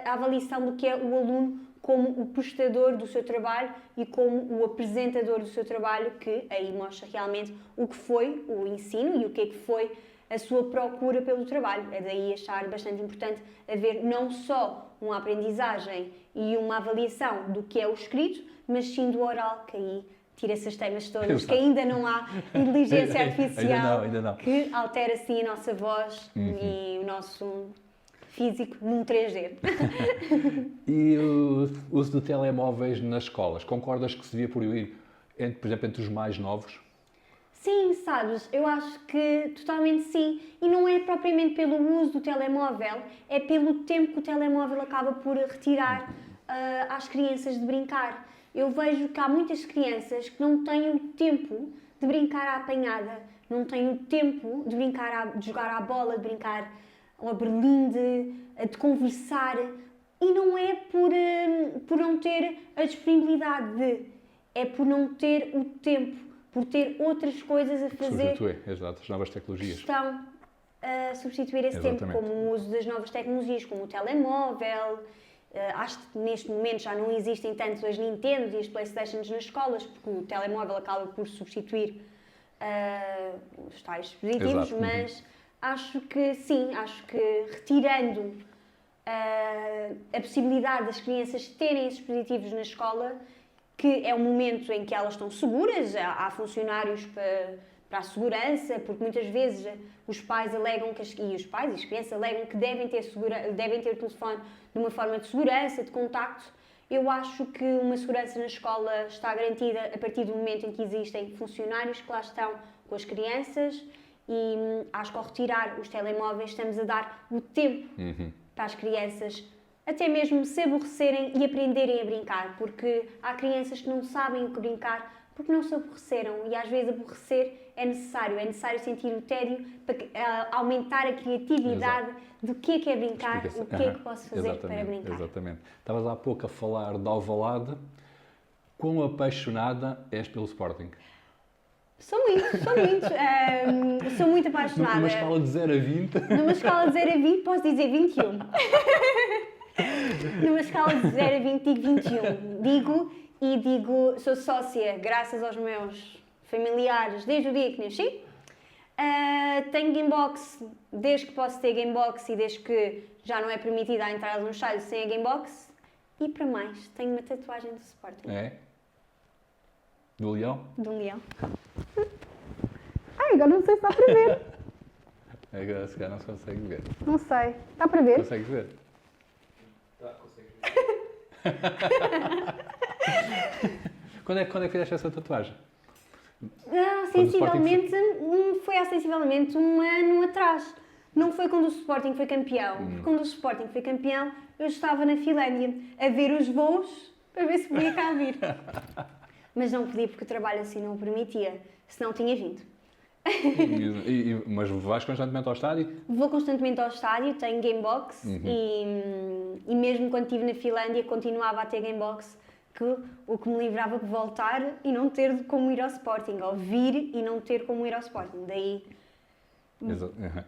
a avaliação do que é o aluno como o prestador do seu trabalho e como o apresentador do seu trabalho, que aí mostra realmente o que foi o ensino e o que é que foi a sua procura pelo trabalho. É daí achar bastante importante haver não só uma aprendizagem e uma avaliação do que é o escrito, mas sim do oral, que aí tira essas temas todas, Exato. que ainda não há inteligência artificial Ainda não. que altera assim a nossa voz e o nosso físico num 3D. E o uso de telemóveis nas escolas, concordas que se devia proibir, por exemplo, entre os mais novos? Sim, sabes, eu acho que totalmente sim. E não é propriamente pelo uso do telemóvel, é pelo tempo que o telemóvel acaba por retirar às crianças de brincar. Eu vejo que há muitas crianças que não têm o tempo de brincar à apanhada, não têm o tempo de brincar, de jogar à bola, de brincar ao berlinde, de conversar. E não é por não ter a disponibilidade é por não ter o tempo, por ter outras coisas a fazer. Substituir, exato, as novas tecnologias. Estão a substituir esse tempo, Exatamente. como o uso das novas tecnologias, como o telemóvel. Acho que neste momento já não existem tanto as Nintendo e as Playstations nas escolas, porque o telemóvel acaba por substituir os tais dispositivos, Exato. mas acho que sim, acho que retirando a possibilidade das crianças terem esses dispositivos na escola, que é um momento em que elas estão seguras, há funcionários para a segurança, porque muitas vezes os pais alegam que e os pais e as crianças alegam que devem ter o telefone de uma forma de segurança, de contacto. Eu acho que uma segurança na escola está garantida a partir do momento em que existem funcionários que lá estão com as crianças e acho que ao retirar os telemóveis estamos a dar o tempo para as crianças até mesmo se aborrecerem e aprenderem a brincar, porque há crianças que não sabem o que brincar porque não se aborreceram e às vezes aborrecer é necessário sentir o tédio para aumentar a criatividade do que é brincar, o que é que posso fazer para brincar. Exatamente. Estavas há pouco a falar de Alvalade. Quão apaixonada és pelo Sporting? Sou muito apaixonada. Numa escala de 0 a 20? Numa escala de 0 a 20 posso dizer 21. Numa escala de 0 a 20 digo 21. Digo, sou sócia graças aos meus familiares desde o dia que nasci. Tenho Gamebox desde que posso ter Gamebox e desde que já não é permitida a entrada nos estádios sem a Gamebox. E para mais, tenho uma tatuagem do Sporting. É? Do Leão? De um leão. Ai, agora não sei se dá para ver. Agora se calhar não se consegue ver. Não sei. Dá para ver? Consegues ver? Quando é que fizeste essa tatuagem? Sensivelmente, foi há sensivelmente um ano atrás. Não foi quando o Sporting foi campeão. Porque quando o Sporting foi campeão, eu estava na Finlândia a ver os voos para ver se podia cá vir. Mas não podia porque o trabalho assim não o permitia. Senão tinha vindo. Mas vais constantemente ao estádio? Vou constantemente ao estádio, tenho Gamebox e mesmo quando estive na Finlândia continuava a ter Gamebox, o que me livrava de voltar e não ter como ir ao Sporting, ou vir e não ter como ir ao Sporting. Daí...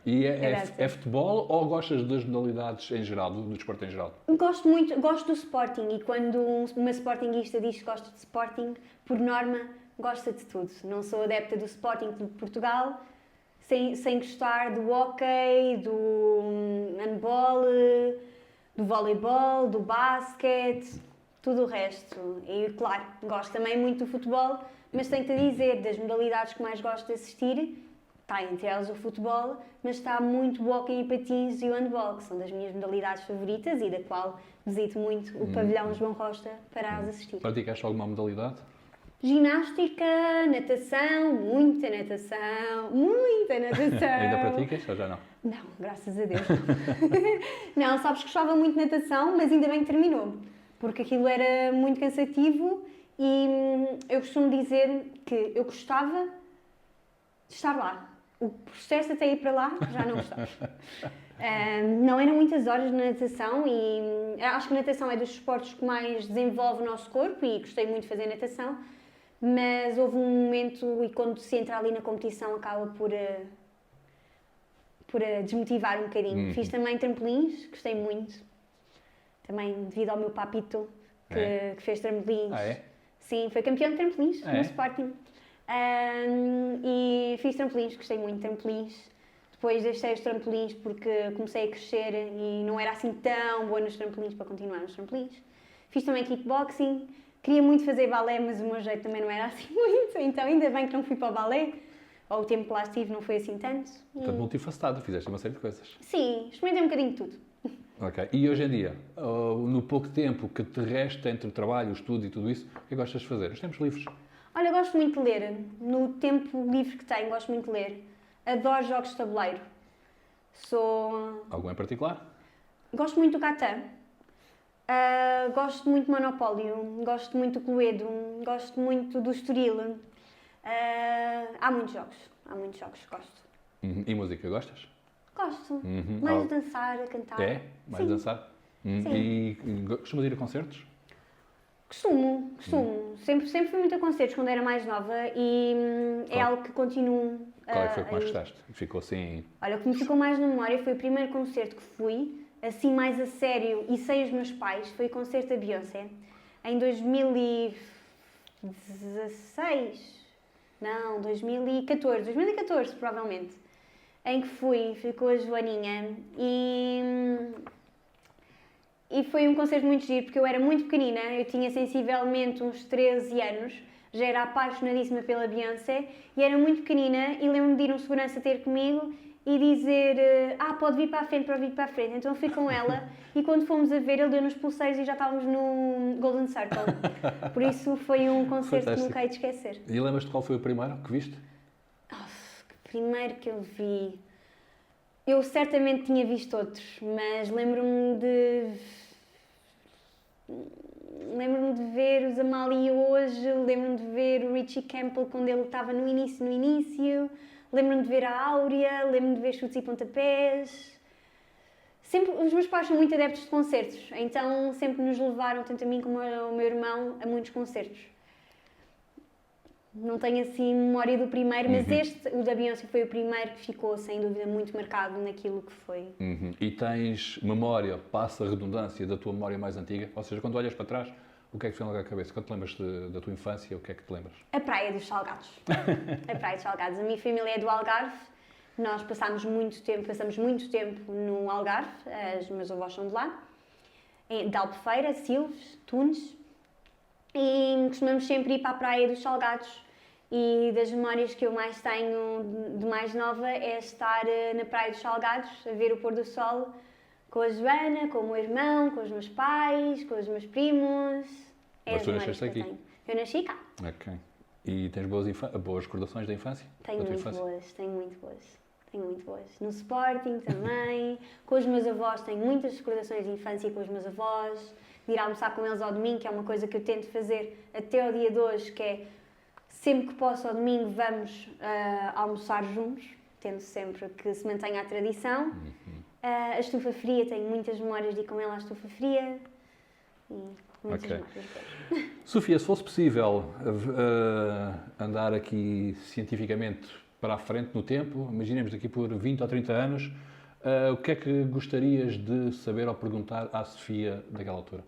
E é futebol ou gostas das modalidades em geral, do desporto em geral? Gosto do Sporting e quando uma Sportingista diz que gosta de Sporting, por norma, gosta de tudo. Não sou adepta do Sporting Clube de Portugal, sem gostar do hóquei, do handball, do voleibol, do basquete, tudo o resto. E claro, gosto também muito do futebol, mas tenho-te a dizer, das modalidades que mais gosto de assistir, está entre elas o futebol, mas está muito o hóquei e patins e o handball, que são das minhas modalidades favoritas e da qual visito muito o pavilhão João Rosta para as assistir. Praticaste alguma modalidade? Ginástica, natação, muita natação, muita natação. Ainda praticas ou já não? Não, graças a Deus. Não, sabes que gostava muito de natação, mas ainda bem que terminou, porque aquilo era muito cansativo e eu costumo dizer que eu gostava de estar lá. O processo até ir para lá, já não gostava. Não eram muitas horas de natação e acho que a natação é dos esportes que mais desenvolve o nosso corpo e gostei muito de fazer natação, mas houve um momento e quando se entra ali na competição acaba por desmotivar um bocadinho. Fiz também trampolins, gostei muito, também devido ao meu papito que fez trampolins. Ah, é? Sim, foi campeão de trampolins no É? Sporting. E fiz trampolins, gostei muito de trampolins. Depois deixei os trampolins porque comecei a crescer e não era assim tão boa nos trampolins para continuar nos trampolins. Fiz também kickboxing. Queria muito fazer balé, mas o meu jeito também não era assim muito. Então ainda bem que não fui para o balé. Ou o tempo que lá estive não foi assim tanto. Portanto, multifacetada, fizeste uma série de coisas. Sim, experimentei um bocadinho de tudo. Ok. E hoje em dia, no pouco tempo que te resta entre o trabalho, o estudo e tudo isso, o que gostas de fazer? Os tempos livres? Olha, eu gosto muito de ler. No tempo livre que tenho, gosto muito de ler. Adoro jogos de tabuleiro. Algum em particular? Gosto muito do Catan. Gosto muito do Monopólio. Gosto muito do Cluedo. Gosto muito do Estoril. Há muitos jogos que gosto. E música, gostas? Gosto. Mais dançar, a cantar. É? Mais Sim. dançar? Sim. E costumas ir a concertos? Costumo. Sempre fui muito a concertos quando era mais nova e é algo que continuo. Qual é que foi o que mais gostaste? Ficou assim... Olha, o que me ficou mais na memória foi o primeiro concerto que fui, assim mais a sério, e sem os meus pais, foi o concerto da Beyoncé, em 2016, não, 2014 provavelmente, em que fui com a Joaninha e foi um concerto muito giro, porque eu era muito pequenina, eu tinha sensivelmente uns 13 anos, já era apaixonadíssima pela Beyoncé e era muito pequenina e lembro-me de ir um segurança ter comigo e dizer pode vir para a frente, Então eu fui com ela e quando fomos a ver ele deu-nos pulseiros e já estávamos no Golden Circle. Por isso foi um concerto Fantástico. que nunca hei de esquecer. E lembras-te qual foi o primeiro que viste? O primeiro que eu vi... Eu certamente tinha visto outros, mas lembro-me de ver os Amália hoje, lembro-me de ver o Richie Campbell quando ele estava no início, lembro-me de ver a Áurea, lembro-me de ver chutes e pontapés. Sempre, os meus pais são muito adeptos de concertos, então sempre nos levaram, tanto a mim como ao meu irmão, a muitos concertos. Não tenho assim memória do primeiro, mas o da Beyoncé foi o primeiro que ficou, sem dúvida, muito marcado naquilo que foi. E tens memória, passa a redundância, da tua memória mais antiga? Ou seja, quando olhas para trás, o que é que te vem logo à cabeça? Quando te lembras da tua infância, o que é que te lembras? A Praia dos Salgados. A Praia dos Salgados. A minha família é do Algarve. Nós passamos muito tempo no Algarve. Os meus avós são de lá. De Albufeira, Silves, Tunes. E costumamos sempre ir para a Praia dos Salgados. E das memórias que eu mais tenho de mais nova é estar na Praia dos Salgados, a ver o pôr do sol com a Joana, com o meu irmão, com os meus pais, com os meus primos. Mas tu nasceste aqui? Eu nasci cá. Ok. E tens boas recordações da infância? Tenho muito boas. No Sporting também. Com os meus avós, tenho muitas recordações de infância com os meus avós. De ir almoçar com eles ao domingo, que é uma coisa que eu tento fazer até ao dia de hoje, que é sempre que posso ao domingo vamos almoçar juntos. Tento sempre que se mantenha a tradição. A estufa fria, tenho muitas memórias de ir com ela à estufa fria. E muitas memórias. Sofia, se fosse possível andar aqui cientificamente para a frente no tempo, imaginemos daqui por 20 ou 30 anos, o que é que gostarias de saber ou perguntar à Sofia daquela altura?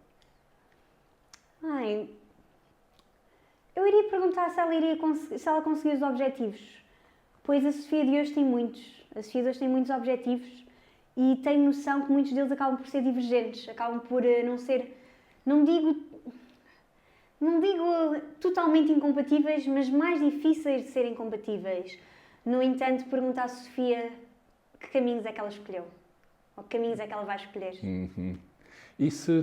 Eu iria perguntar se ela conseguia os objetivos, pois a Sofia de hoje tem muitos. A Sofia de hoje tem muitos objetivos e tenho noção que muitos deles acabam por ser divergentes, acabam por não ser, não digo totalmente incompatíveis, mas mais difíceis de serem compatíveis. No entanto, perguntar à Sofia que caminhos é que ela escolheu, ou que caminhos é que ela vai escolher. E se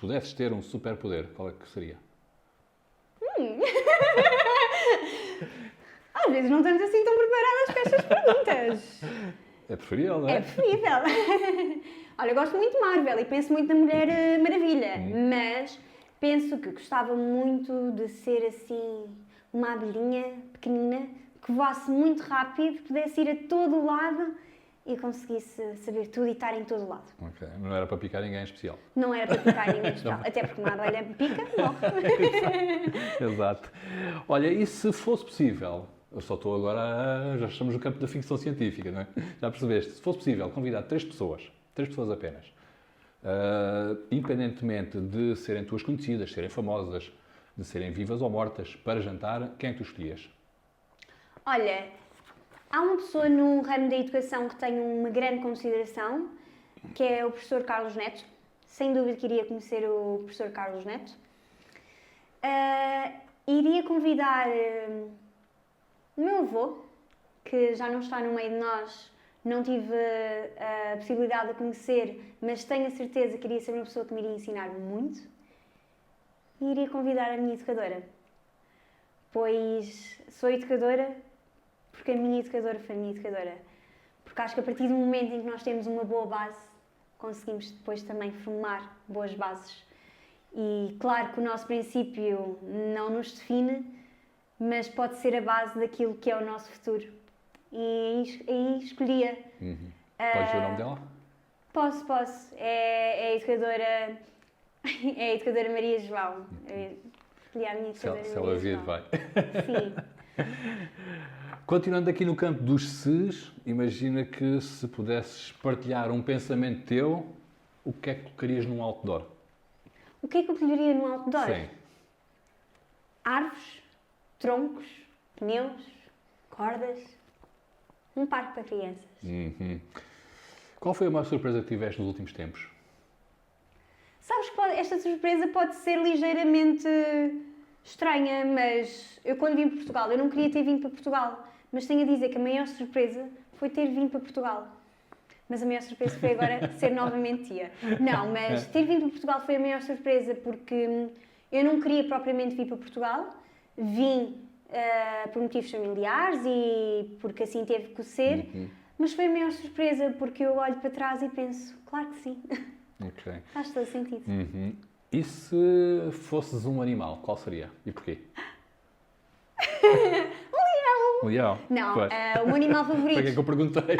pudesses ter um superpoder, qual é que seria? Às vezes não estamos assim tão preparadas para estas perguntas. É preferível, não é? É preferível. Olha, eu gosto muito de Marvel e penso muito na Mulher Maravilha, mas penso que gostava muito de ser assim uma abelhinha pequenina que voasse muito rápido, pudesse ir a todo o lado e conseguisse saber tudo e estar em todo o lado. Ok, não era para picar ninguém em especial. Não era para picar ninguém em especial, até porque uma abelha pica, morre. Exato. Olha, e se fosse possível, já estamos no campo da ficção científica, não é? Já percebeste? Se fosse possível convidar 3 pessoas apenas, independentemente de serem tuas conhecidas, serem famosas, de serem vivas ou mortas, para jantar, quem é que tu escolhias? Olha, Há uma pessoa no ramo da educação que tenho uma grande consideração, que é o professor Carlos Neto. Sem dúvida que iria conhecer o professor Carlos Neto. Iria convidar o meu avô, que já não está no meio de nós, não tive a possibilidade de conhecer, mas tenho a certeza que iria ser uma pessoa que me iria ensinar muito. E iria convidar a minha educadora, pois sou educadora porque a minha educadora foi a minha educadora. Porque acho que a partir do momento em que nós temos uma boa base, conseguimos depois também formar boas bases. E claro que o nosso princípio não nos define, mas pode ser a base daquilo que é o nosso futuro. E aí escolhia. Podes dizer o nome dela? Posso. É a educadora... É a educadora Maria João. Escolhi a minha educadora Se Maria ela vir, João. vai. Sim. Continuando aqui no campo dos ses, imagina que se pudesses partilhar um pensamento teu, o que é que colocarias num outdoor? O que é que eu colheria no outdoor? Sim. Árvores, troncos, pneus, cordas. Um parque para crianças. Qual foi a maior surpresa que tiveste nos últimos tempos? Sabes que esta surpresa pode ser ligeiramente estranha, mas eu quando vim para Portugal, eu não queria ter vindo para Portugal, mas tenho a dizer que a maior surpresa foi ter vindo para Portugal. Mas a maior surpresa foi agora ser novamente tia. Não, mas ter vindo para Portugal foi a maior surpresa porque eu não queria propriamente vir para Portugal. Vim por motivos familiares e porque assim teve que ser. Mas foi a maior surpresa porque eu olho para trás e penso, claro que sim. Ok. Faz todo sentido. E se fosses um animal, qual seria? E porquê? Um leão. Não, Pois. o meu animal favorito. Para que é que eu perguntei?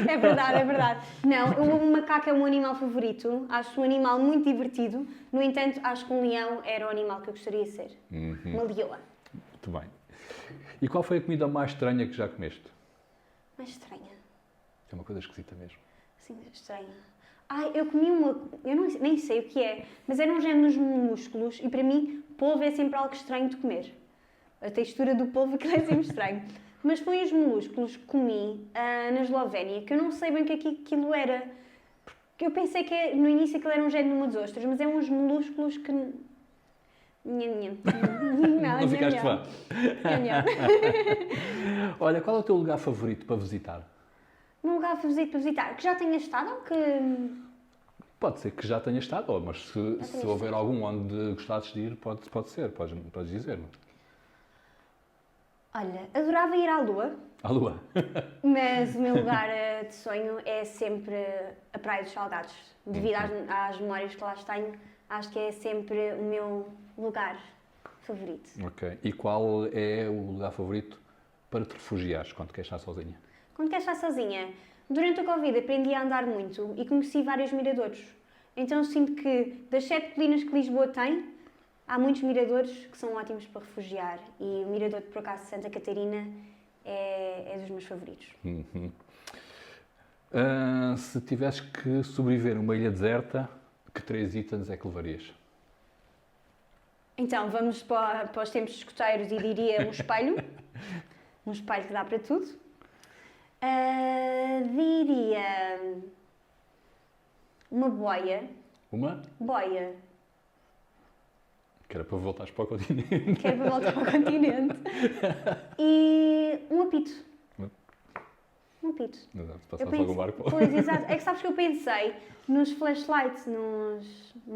É verdade. Não, o macaco é o meu animal favorito. Acho um animal muito divertido. No entanto, acho que um leão era o animal que eu gostaria de ser. Uma leoa. Muito bem. E qual foi a comida mais estranha que já comeste? Mais estranha. É uma coisa esquisita mesmo. Sim, estranha. Eu comi uma... Eu nem sei o que é, mas era um género dos músculos e para mim, polvo é sempre algo estranho de comer. A textura do polvo que é sempre estranho. Mas foi os molúsculos que comi na Eslovénia, que eu não sei bem o que aquilo era. Porque eu pensei que no início aquilo era um género de umas ostras, mas é uns molúsculos que... Não ficaste fã? Olha, qual é o teu lugar favorito para visitar? Um lugar favorito para visitar, que já tenha estado ou que... Pode ser que já tenha estado, mas se houver algum onde gostasses de ir, pode ser, podes dizer-me. Olha, adorava ir à Lua. À Lua? Mas o meu lugar de sonho é sempre a Praia dos Salgados. Devido às memórias que lá tenho, acho que é sempre o meu lugar favorito. Ok. E qual é o lugar favorito para te refugiares quando queres estar sozinha? Quando quero estar sozinha, durante a Covid aprendi a andar muito e conheci vários miradores. Então sinto que das 7 colinas que Lisboa tem, há muitos miradores que são ótimos para refugiar. E o mirador de, por acaso, Santa Catarina é dos meus favoritos. Se tivesses que sobreviver numa ilha deserta, que 3 itens é que levarias? Então, vamos para os tempos escoteiros e diria um espelho. Um espelho que dá para tudo. Diria uma boia. Uma? Boia. Que era para voltares para o continente. Que era para voltar para o continente. E um apito. Um apito. Exato, passaste algum barco. Pois, exato. É que sabes que eu pensei nos flashlights, no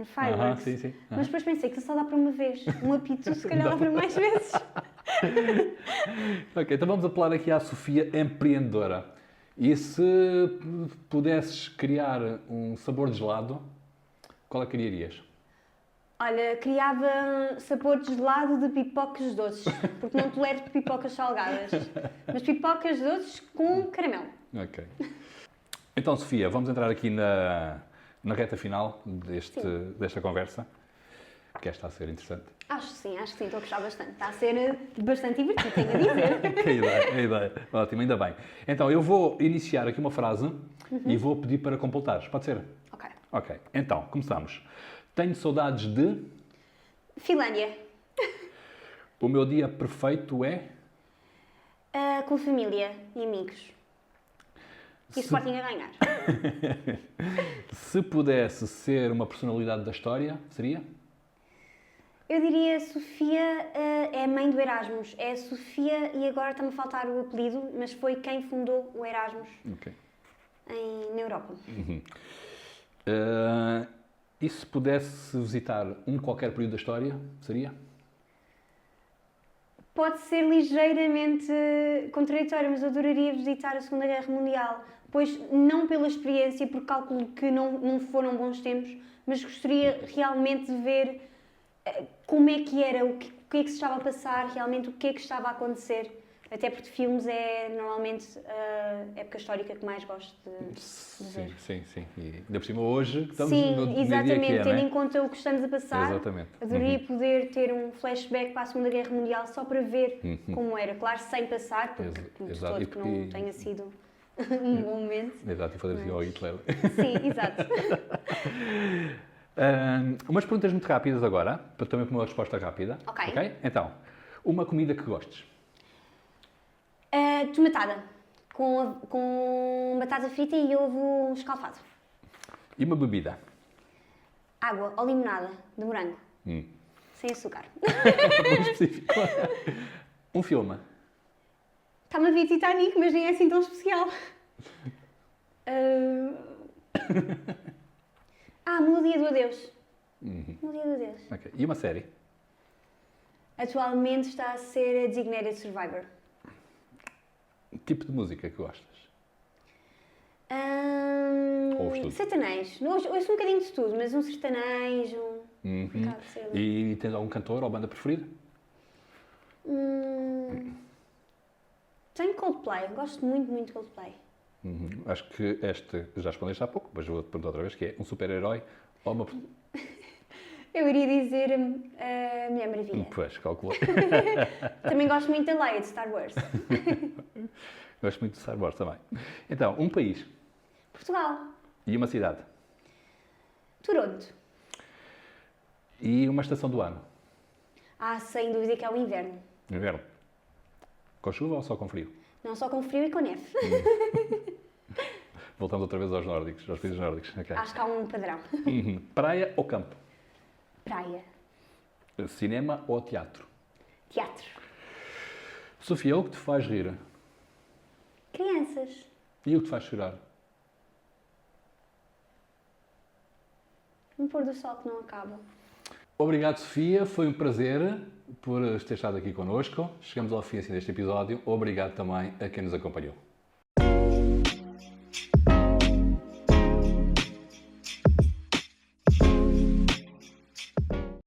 fireworks. Sim. Mas depois pensei que só dá para uma vez. Um apito, se calhar dá para mais vezes. Ok, então vamos apelar aqui à Sofia empreendedora. E se pudesses criar um sabor de gelado, qual é que criarias? Olha, criava sabor de gelado de pipocas doces, porque não tolero pipocas salgadas. Mas pipocas doces com caramelo. Ok. Então, Sofia, vamos entrar aqui na reta final desta conversa, que esta está a ser interessante. Acho que sim, estou a gostar bastante. Está a ser bastante divertido, tenho a dizer. Que ideia. Ótimo, ainda bem. Então, eu vou iniciar aqui uma frase e vou pedir para completares. Pode ser? Ok. Ok, então, começamos. Tenho saudades de... Finlândia. O meu dia perfeito é... Com família e amigos. E o Sporting a ganhar. Se pudesse ser uma personalidade da história, seria? Eu diria Sofia é a mãe do Erasmus. É a Sofia e agora está-me a faltar o apelido, mas foi quem fundou o Erasmus Ok. na Europa. E se pudesse visitar um qualquer período da história, seria? Pode ser ligeiramente contraditório, mas eu adoraria visitar a Segunda Guerra Mundial. Pois não pela experiência, porque calculo que não foram bons tempos, mas gostaria realmente de ver como é que era, o que é que se estava a passar, realmente o que é que estava a acontecer. Até porque filmes é normalmente a época histórica que mais gosto de ver. Sim. E ainda por cima hoje, que estamos Sim, no dia exatamente, que é, tendo não é? em conta o que estamos a passar, Exatamente. adoraria poder ter um flashback para a Segunda Guerra Mundial só para ver como era. Claro, sem passar, porque de Exato, todo e que não porque- tenha sido um bom momento. Exato, e fazer assim ao Hitler. Sim, exato. Umas perguntas muito rápidas agora, para também para uma resposta rápida. Ok. Então, uma comida que gostes? Tomatada, com batata frita e ovo escalfado. E uma bebida? Água ou limonada de morango, Hum. sem açúcar. Muito específico. Um filme? Está-me a ver Titanic, mas nem é assim tão especial. Melodia do Adeus. Melodia do Adeus. Ok. E uma série? Atualmente está a ser a Designated Survivor. Tipo de música que gostas? Ouves tudo? Sertanejo. Ouço um bocadinho de tudo, mas um sertanejo. Acaba de ser- E tens algum cantor ou banda preferida? Tenho Coldplay. Gosto muito de Coldplay. Acho que esta já respondeste há pouco, mas vou-te perguntar outra vez, que é um super-herói ou uma... Eu iria dizer a Mulher Maravilha. Pois, calculei. Também gosto muito da Leia de Star Wars. Gosto muito de Star Wars também. Então, um país Portugal. e uma cidade Toronto. e uma estação do ano. Sem dúvida que é o inverno. Inverno. Com chuva ou só com frio? Não só com frio e com neve. Voltamos outra vez aos nórdicos, aos países nórdicos. Ok. Acho que há um padrão. Praia ou campo? Praia. Cinema ou teatro? Teatro. Sofia, o que te faz rir? Crianças. E o que te faz chorar? Um pôr do sol que não acaba. Obrigado, Sofia. Foi um prazer por ter estado aqui connosco. Chegamos ao fim assim, deste episódio. Obrigado também a quem nos acompanhou.